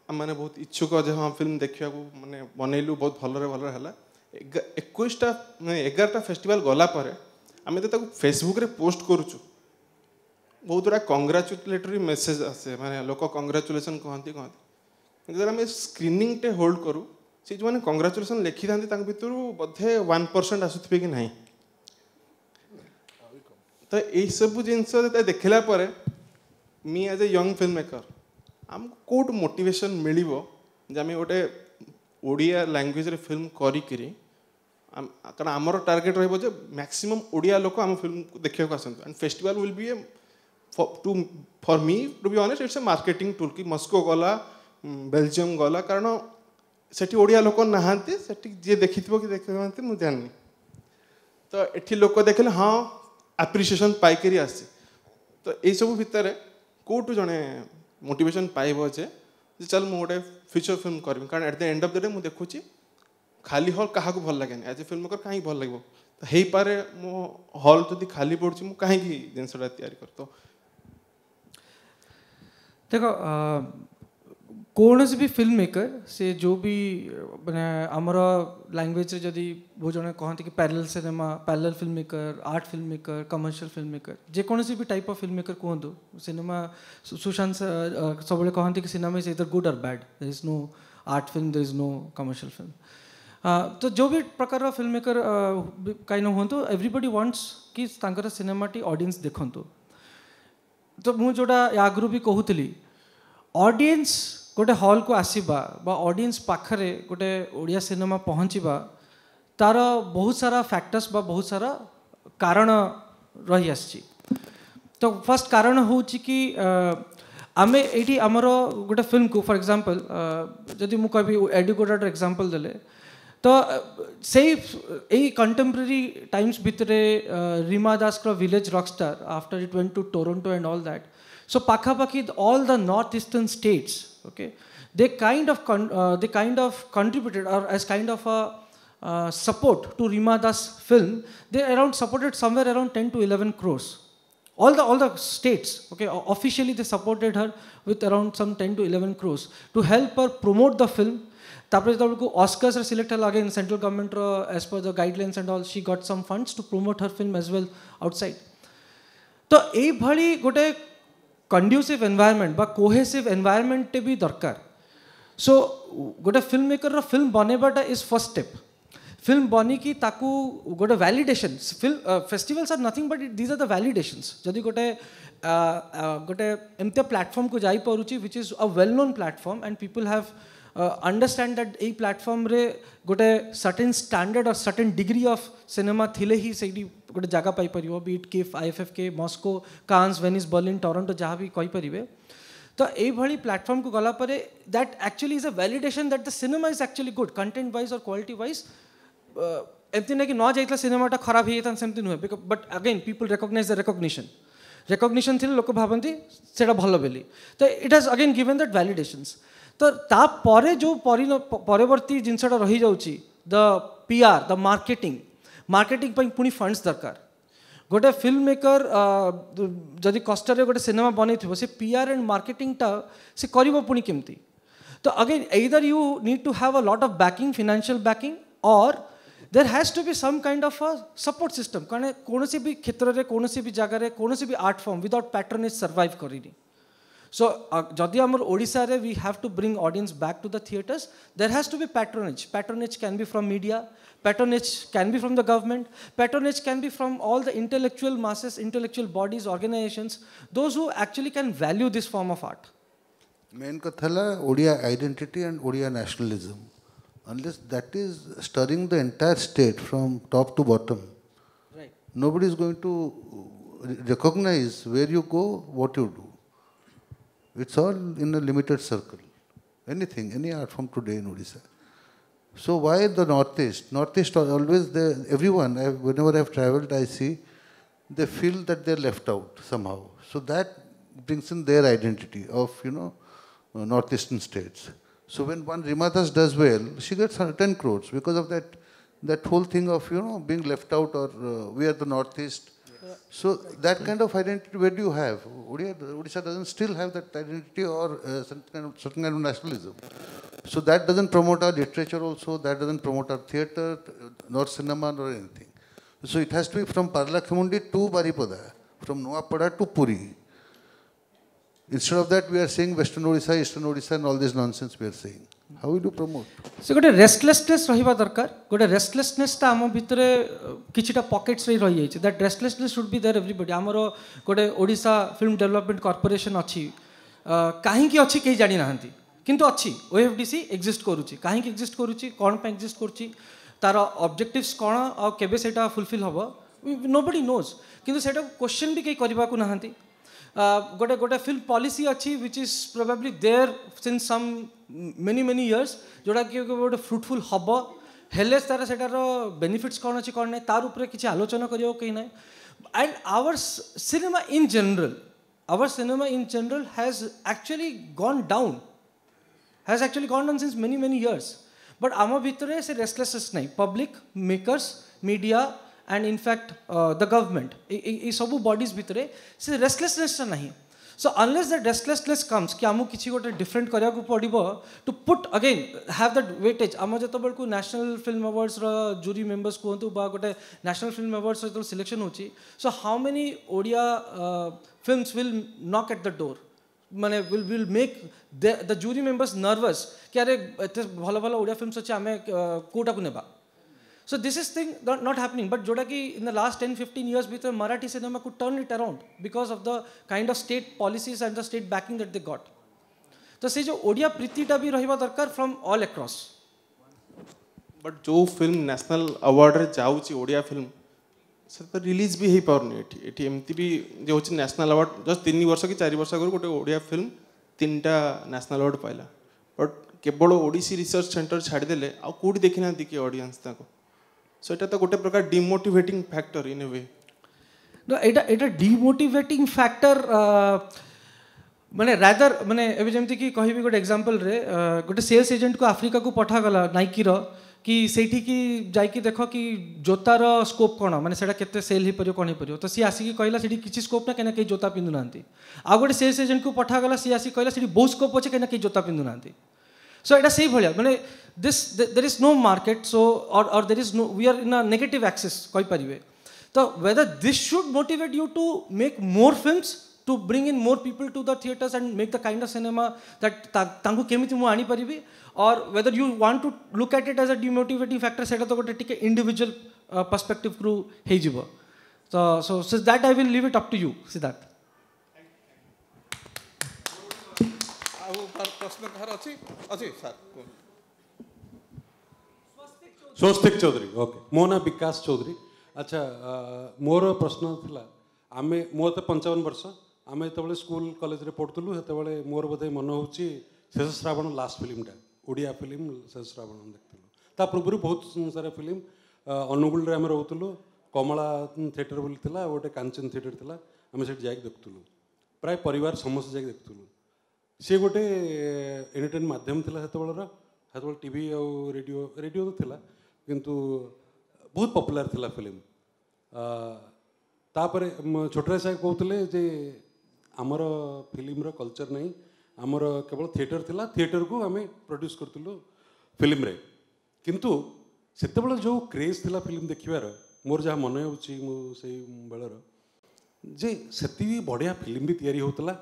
मैंने बहुत इच्छुक जे हाँ फिल्म देखा माने बनैलु बहुत भलरे भलरे हला 21टा 11टा फेस्टिवल गला परे आम तो फेसबुक रे पोस्ट करूचु बहुत गुड़ा कंग्राचुलेटरी मेसेज आसे माने लोक कंग्राचुलेसन कहती जब आम स्क्रीनिंग टे होल्ड करूँ से जो मैंने कंग्राचुलेसन लिखि था भितर बोधे 1% आसुवे कि ना तो यही सब जिनस देखला me as a young film maker आमको कौट मोटिवेशन मिल आम गोटे ओडिया लैंग्वेज रे फिल्म करी कारण आमर टार्गेट रही जे मैक्सिमम ओडिया लोक आम फिल्म को देखा आसतु and festival will be a for me to be honest it's a marketing tool कि मस्को गला बेल्जियम गला कारण सेठी ओडिया लोक नहांती सेठी जे देखिथिबो कि देखिथांती मु जाननी तो एठी लोक देखले हाँ एप्रिसिएशन पाइकरी आसी तो यही सब भितर कोटू जड़े मोटिवेशन पाइब जे चल मु गोटे फ्यूचर फिल्म करी कारण at the end of the day मु देखुची खाली हॉल क्या भल लगे एज ए फिल्म मेकर कहीं भल लगे तो हो पारे मो हॉल जदि खाली पड़ी मु कहीं जिनसा तैयारी कर तो देखो कौन भी फिल्म मेकर से जो भी मैंने आमर लैंग्वेज रे जदि वो जने कहते कि parallel cinema parallel film maker art film maker commercial film maker जेकोसी भी टाइप ऑफ फिल्म मेकर कहतु सिनेमा सुशांत सब कहते कि सिनेमा इज इधर गुड और bad there is no art film there is no commercial film तो जो भी प्रकार फिल्म मेकर कहीं हूँ एवरीबडी वांट्स कि सिनेमा टी ऑडियंस देखु तो मुझे जोटा आगु भी कहूली ऑडियंस गोटे हॉल को आसवा ऑडियंस पाखरे गोटे ओडिया सिनेमा पहुँचवा तार बहुत सारा फैक्टर्स बहुत सारा कारण रही आसी तो फर्स्ट कारण हूँ कि आमे ये आमर गोटे फिल्म को फॉर एग्जांपल जदि मु कहि एडुकेटेड एग्जांपल देले तो से कंटेम्पररी टाइम्स भितर रीमा दास का village rockstar after it went to Toronto and all that so पाखापाखी all the north eastern states okay they kind of contributed or as kind of a support to Rima Das film. They around supported somewhere around 10 to 11 crores all the states, okay, officially they supported her with around some 10 to 11 crores to help her promote the film. tapare ko Oscars select hela again central government as per the guidelines and all she got some funds to promote her film as well outside. तो ए भली गोटे conducive environment बा cohesive environment भी दरकार so गोटे film maker film बनेबाटा is first step film बनिकी ताकू गोटे validation film festivals are nothing but these are the validations जदि गोटे गोटे एमती प्लेटफॉर्म को जाई परुची which is a well known platform and people have understand that a platform रे गोटे सर्टेन स्टैंडर्ड और सर्टेन डिग्री ऑफ सिनेमा थिले ही से गोटे जगह पाई परिबो बीट किफ IFFK मॉस्को कांस वेनिस बर्लिन टोरंटो जहाँ भी कही परिबे तो ये भली प्लेटफॉर्म को गला परे that actually is a validation that the cinema is actually good content wise और क्वालिटी वाइज एमती ना कि न जाइतला सिनेमाटा खराब हो सेमती नुहे but again people recognize the recognition थी लोक भावती से भल बोली तो it has again given that validations तो तापर जो परवर्ती जिनसा रही जाउची द PR द मार्केटिंग पुणी फंड्स दरकार गोटे फिल्म मेकर जदि कष्ट गोटे सिनेमा बनई से PR एंड मार्केटिंगटा से करिवो पुणी केमती तो again either you need to have a lot of backing financial backing और there has to be some kind of a support system कारण कौन भी क्षेत्र में कौन भी जगह कौन भी art form without patronage survive करेनी So jodi amar Odisha re we have to bring audience back to the theaters, there has to be patronage. Patronage can be from media, patronage can be from the government, patronage can be from all the intellectual masses, intellectual bodies, organizations, those who actually can value this form of art. Main katha la Odia identity and Odia nationalism. Unless that is stirring the entire state from top to bottom, Right. nobody is going to recognize where you go, what you do. It's all in a limited circle. Anything, any art form today in Odisha. So why the Northeast? Northeast are always there. Everyone, whenever I've traveled, I see they feel that they're left out somehow. So that brings in their identity of, Northeastern states. So when one Rima Das does well, she gets 10 crores because of that whole thing of, being left out or we are the Northeast. So that kind of identity, where do you have? Odisha doesn't still have that identity or certain kind of nationalism. So that doesn't promote our literature also, that doesn't promote our theatre, nor cinema, nor anything. So it has to be from Paralakhemmundi to Baripada, from Noapada to Puri. Instead of that, we are saying Western Odisha, Eastern Odisha, and all this nonsense we are saying. How will you promote? So gote restlessness rahiba darkar, gote restlessness ta amo bhitere kichita pockets रे रही जाइछ. That restlessness should be there everybody. हमरो गोटे Odisha film development corporation अछि, काहे की अछि केही जानि नाहंती, किंतु अछि ओएफडीसी एग्जिस्ट करूछि. काहे की एग्जिस्ट करूछि, कोन पे एग्जिस्ट करूछि, तार ऑब्जेक्टिव्स कोन आ केबे सेटा फुलफिल हबो, नोबडी नोज. किंतु सेटा क्वेश्चन भी केही करबा को नाहंती. गोटे फिल्म पॉलिसी अच्छी which is probably there since some many years, जोड़ा कि गोटे फ्रुटफुल हम हेले तार सेटार बेनिफिट्स कौन अच्छी कौन नहीं तार उपरे किसी आलोचना करियो कहीं ना. And our cinema in general has actually gone down since many years. But आम भितर से रेस्टलेसनेस नहीं. Public, makers, media and in fact the government, ये सब bodies भितरे से restlessness नहीं. So unless that restlessness comes कि आमु किसी गोटे different करिया को पड़िबो to put again have that weightage. आम जतो बेल को national film awards रो jury members को तो बा गोटे national film awards रो selection होची. So how many Odia films will knock at the door, माने will make the jury members nervous कि अरे एते भलो भलो Odia films अछि आमे कोटा को नेबा. So this is thing not happening, but जोड़ा कि in the last 10-15 years before Marathi cinema could turn it around because of the kind of state policies and the state backing that they got. तो से जो ओडिया प्रीतिटा भी रहिबा दरकार from all across. But जो film national award रे जाउची Odia film से तो रिलीज भी हे पारनी एठी एमती भी जे होची नेशनल अवार्ड जस्ट 3 वर्ष कि 4 वर्ष आगु गोटे ओडिया फिल्म 3टा नेशनल अवार्ड पाइला. बट केवल ओडिसी रिसर्च सेंटर छाड़ी देले आ कोडी देखिना दी कि ऑडियंस ताको. So it is a gote prakar demotivating factor in a way. No, it a demotivating factor. माने rather माने एबे जेमति कि कहिबी गोटे एग्जांपल रे गोटे सेल्स एजेंट को अफ्रीका को पठा गला नाइकी रो कि सेठी की जाई कि देखो कि जोतार स्कोप कोन माने सेटा केते सेल ही परियो कोन ही परियो. तो सी आसी कि कहला सेठी किछि स्कोप ना केना के जोता पिंदु नांती. आ गोटे सेल्स एजेंट को पठा गला सी आसी कहला सेठी बहु स्कोप अछि केना के जोता पिंदु नांती. So it is same bhaliya माने there is no market, so or there is no, we are in a negative axis koi paribe. So whether this should motivate you to make more films, to bring in more people to the theaters and make the kind of cinema that tangu kemiti mu ani paribi, or whether you want to look at it as a demotivating factor, seta to gote tike individual perspective ru hei jibo. So that I will leave it up to you, Siddharth. प्रश्न कहार अछि sir. स्वस्तिक Chaudhary. Okay, मो ना विकास चौधरी. अच्छा, मोर प्रश्न थिला आमे मो तो 55 वर्ष आमे तबले स्कूल कॉलेज रे पढतलु हेतबले मोर बोधे मन होची शेष श्रावण लास्ट फिल्मटा ओडिया फिल्म शेष श्रावण देखतलु. ता पूर्व बहुत सारा फिल्म अनुगुल रे आमे रहतलु. कमला थिएटर बोली थिला, गोटे कांचन थिएटर थिला, आमे सेठ जाई देखतलु. प्राय परिवार समस्त जाई देखतलु. से गोटे एंटरटेन माध्यम थिला हेतबलर. हेतबल टीवी और रेडियो तो थिला किंतु बहुत पॉपुलर थिला फिल्म. तापरे छोटरा साहेब कहते जे आमर फिल्म कल्चर नहीं, आमर केवल थिएटर थिला, थिएटर को आम प्रोड्यूस करतलु फिल्म रे. किंतु सेतेबेले जो क्रेज थिला फिल्म देखिबार मोर जहाँ मन होची मो से बेलर जे सेति बढ़िया फिल्म भी तैयारी होतला.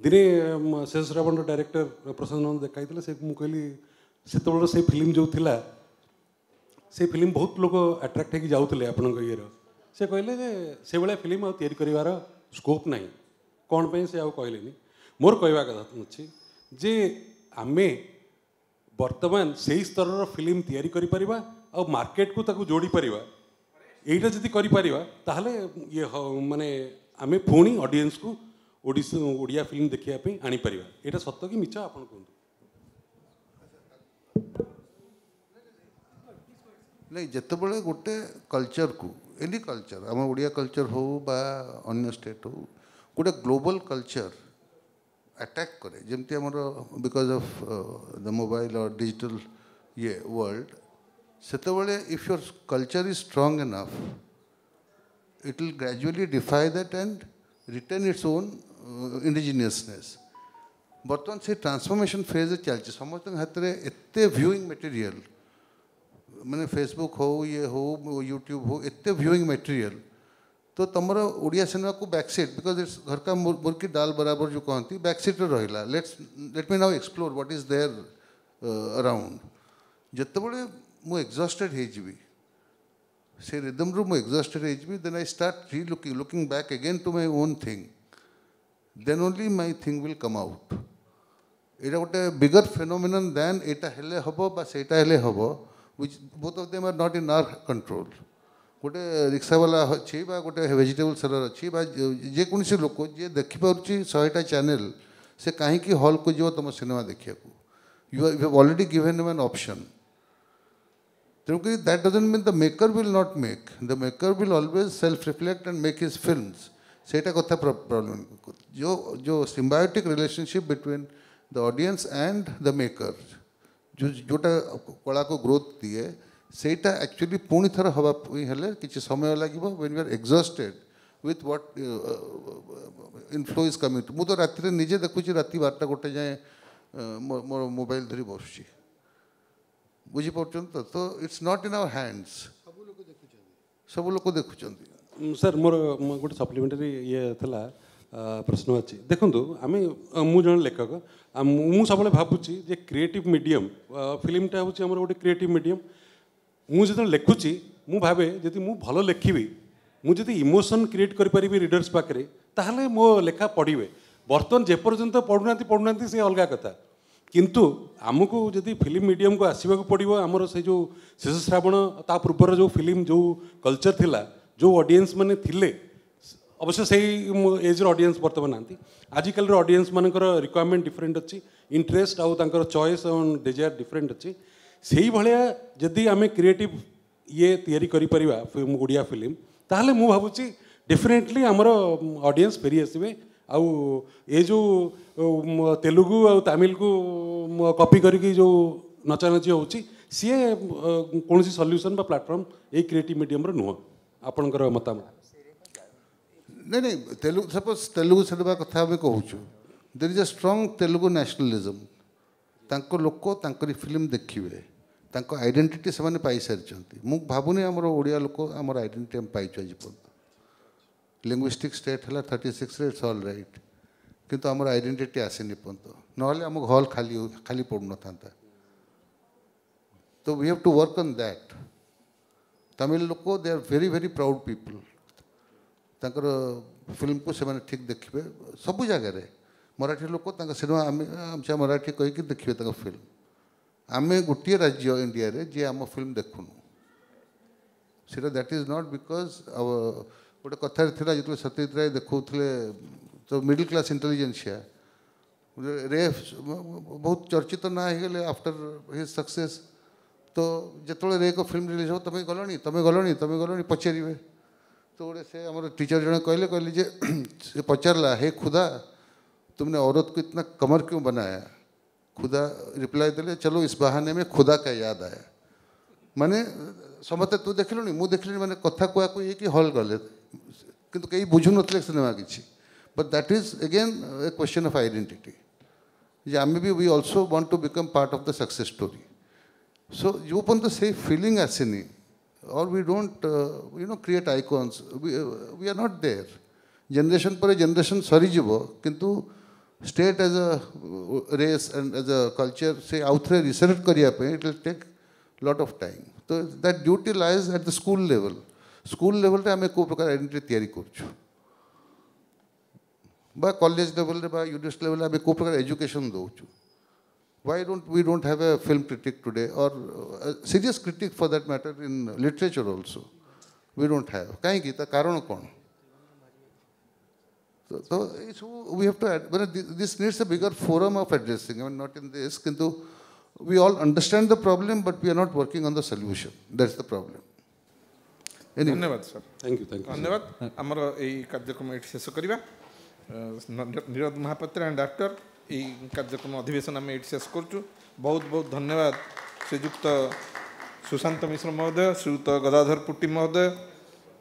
दिने शेष रावण डायरेक्टर प्रशांत नंद देखाई से कहली से फिल्म जो थिला से फिल्म बहुत लोग अट्राक्ट होगी जाऊे आपण ये से कहले से भाया फिल्म आ तैयारी कर स्कोप ना कौन पे से आउ कहले मोर कहवा कथा अच्छी जे आमे वर्तमान से ही स्तर फिल्म तैयारी करिपरिबा आ मार्केट को ताकू जोड़ी परिबा एटा जदि करिपरिबा ताहले ये माने आमे पुणी ऑडियंस को ओडिया फिल्म देखिया पे आनी परिबा एटा सत्य कि मिछ आपण कहू नहीं जितेबाला गोटे कल्चर को एनी कल्चर आम ओडिया कल्चर हो बा अन्य स्टेट हो गोटे ग्लोबल कल्चर अटैक करे जमती आमर बिकॉज ऑफ द मोबाइल और डिजिटल ये वर्ल्ड सेतेबेले if your culture is strong enough it will gradually defy that and retain its own indigenousness बर्तमान से ट्रांसफॉर्मेशन फेज चलती समस्त हाथ में एत व्यूइंग मटेरियल मैंने फेसबुक हो ये हो यूट्यूब हो एत व्यूइंग मटेरियल तो तुम ओडिया सिनेमा को बैकसीट बिकॉज इट्स घर का मुर्गी डाल बराबर जो कहती बैकसीट रहा let me now explore what is there around जितेबाला मुझे एक्सॉस्टेड हो से रिदम रु एक्सॉस्टेड हो then I start relooking back again to my own thing then only my thing will come out यहाँ गोटे बिगर फेनोमिनन दैन यहाँ हेले हम सेटा हेले हम which both of them are not in our control गोटे रिक्सावाला अच्छी गोटे वेजिटेबल सेलर अच्छी जेकोसी लोक जी देखिपुच्छी 100टा चैनल से कहीं हॉल को जीव तुम सिनेमा देखा you have already given an option तेणुक that doesn't mean the maker will not make the maker will always self reflect and make his films सेटा कथा प्रॉब्लम जो symbiotic relationship between the audience and the maker जोटा कला को growth दिए सेटा actually पुणी थर हवा कि समय लगे when we are exhausted with what inflow is coming to मुझे राति निजे देखुची राति 12टा गोटे जाए मोर मोबाइल धरी बसुची बुझीपार तो it's not in our hands सब लोग देखुं सर मोर गोटे सप्लीमेंटरी ये थला प्रश्न अच्छी देखूँ आम मु जन लेखक मु सब भावुची जे क्रिएटिव मीडियम फिल्मटा हूँ आम गोटे क्रिएटिव मीडियम मुझे लिखुची मु भावे जदि मु भल लिखी मुझे इमोशन क्रिएट करी रिडर्स पाखे ताहले मो लेखा पढ़े बर्तमान जेपर्यंत पढ़ुना से अलग कथा किंतु आमको जदि फिल्म मीडियम को आसवाक पड़ो आमर से जो शेष श्रावण ता पूर्वर जो फिल्म जो कल्चर थिला जो ऑडियंस माने थिले अवश्य से एज ऑडियंस बर्तमान ना आजिकल ऑडियंस मानकर रिक्वायरमेंट डिफरेंट अच्छी इंटरेस्ट आउ चॉइस और डिजायर डिफरेंट अच्छी से ही भाया जदि आम क्रिएटिव ये तैयारी करिपरिबा फिल्म ओडिया फिल्म ताहले मु भावुची डेफिनेटली आमर ऑडियंस फेरी आसबे आउ ये जो तेलुगु और तमिल को कॉपी करके जो नचानची होची सी कौन सी सॉल्यूशन बा प्लेटफॉर्म ये क्रिएटिव मीडियम रो नुह आपनकर मतामत नहीं नहीं तेलुगु सपोज तेलुगु सिनेमा कथा आम कहूँ there is a strong Telugu nationalism तांको लोक तांकरी फिल्म देखिए तांको आइडेंटिटी से पाई सारी मु भावुनी आमर ओडिया लोक आमर आइडेंटिटी आम पाइछु आज पर्यंत लिंग्विस्टिक स्टेट है 36 इट्स ऑल राइट किंतु आमर आइडेंटिटी आसेनी पर्यंत ना आम हॉल खाली खाली पड़न था तो we have to work on that Tamil लोक they are very very proud people तांकर फिल्म को से ठीक देखिए सबू जगह मराठी लोक सिनेमा आम मराठी कहीकि देखिए फिल्म आम गोटे राज्य इंडिया रे जे आम फिल्म देखुनु सीटा दैट इज नॉट बिकॉज गोटे कथा जो सत्यजित राय देखुले तो मिडिल क्लास इंटेलिजेंसिया रे बहुत चर्चित ना हो आफ्टर हिज सक्सेस तो जो रे को फिल्म रिलीज हो तुम्हें गलनी पचारे तो गोटे से आम टीचर जड़े कहले जे से पचारला हे खुदा तुमने औरत को इतना कमर क्यों बनाया खुदा रिप्लाई दिले चलो इस बहाने में खुदा का याद आया माने समझते तू देख लुनी मु देख मैंने कथा कुआ कोई कि हॉल गले किंतु कई बुझु नथिले सिनेमा किछि but that is again a question of identity जे आम भी we also want to become part of the success story so जो पर्यंत से फीलिंग आसेनी और we don't create icons we are not there generation पर जनरेशन सरीज किंतु state as a race and as a culture say outre research kariya pe, it will take lot of time. So that duty lies at the school level. School level re ame ko prakar identity tiyari korchu ba college level re ba university level ame ko prakar education douchu. Why don't we have a film critic today, or a serious critic for that matter in literature also? We don't have. Kahinki ta karan kon? So we have to add, but this needs a bigger forum of addressing. I mean, not in this, kintu we all understand the problem, but we are not working on the solution. That's the problem. Anyway. धन्यवाद sir, thank you thank you धन्यवाद आमर यही कार्यक्रम ये शेष करवा Neerad Mahapatra and doctor यही कार्यक्रम अधिवेशन आम ये शेष करुँ बहुत बहुत धन्यवाद श्रीयुक्त सुशांत मिश्र महोदय श्रीयुक्त गदाधर पुट्टी महोदय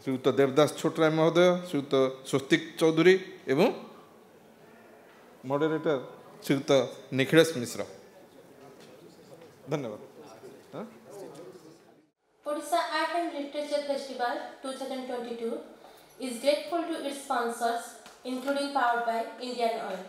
श्रीयुक्त देवदास छोटराय महोदय श्रीयुक्त स्वस्तिक चौधरी एवं मॉडरेटर श्रीयुक्त निखिलेश मिश्र धन्यवाद। Odisha Art and Literature Festival 2022 is grateful to its sponsors, including powered by Indian Oil.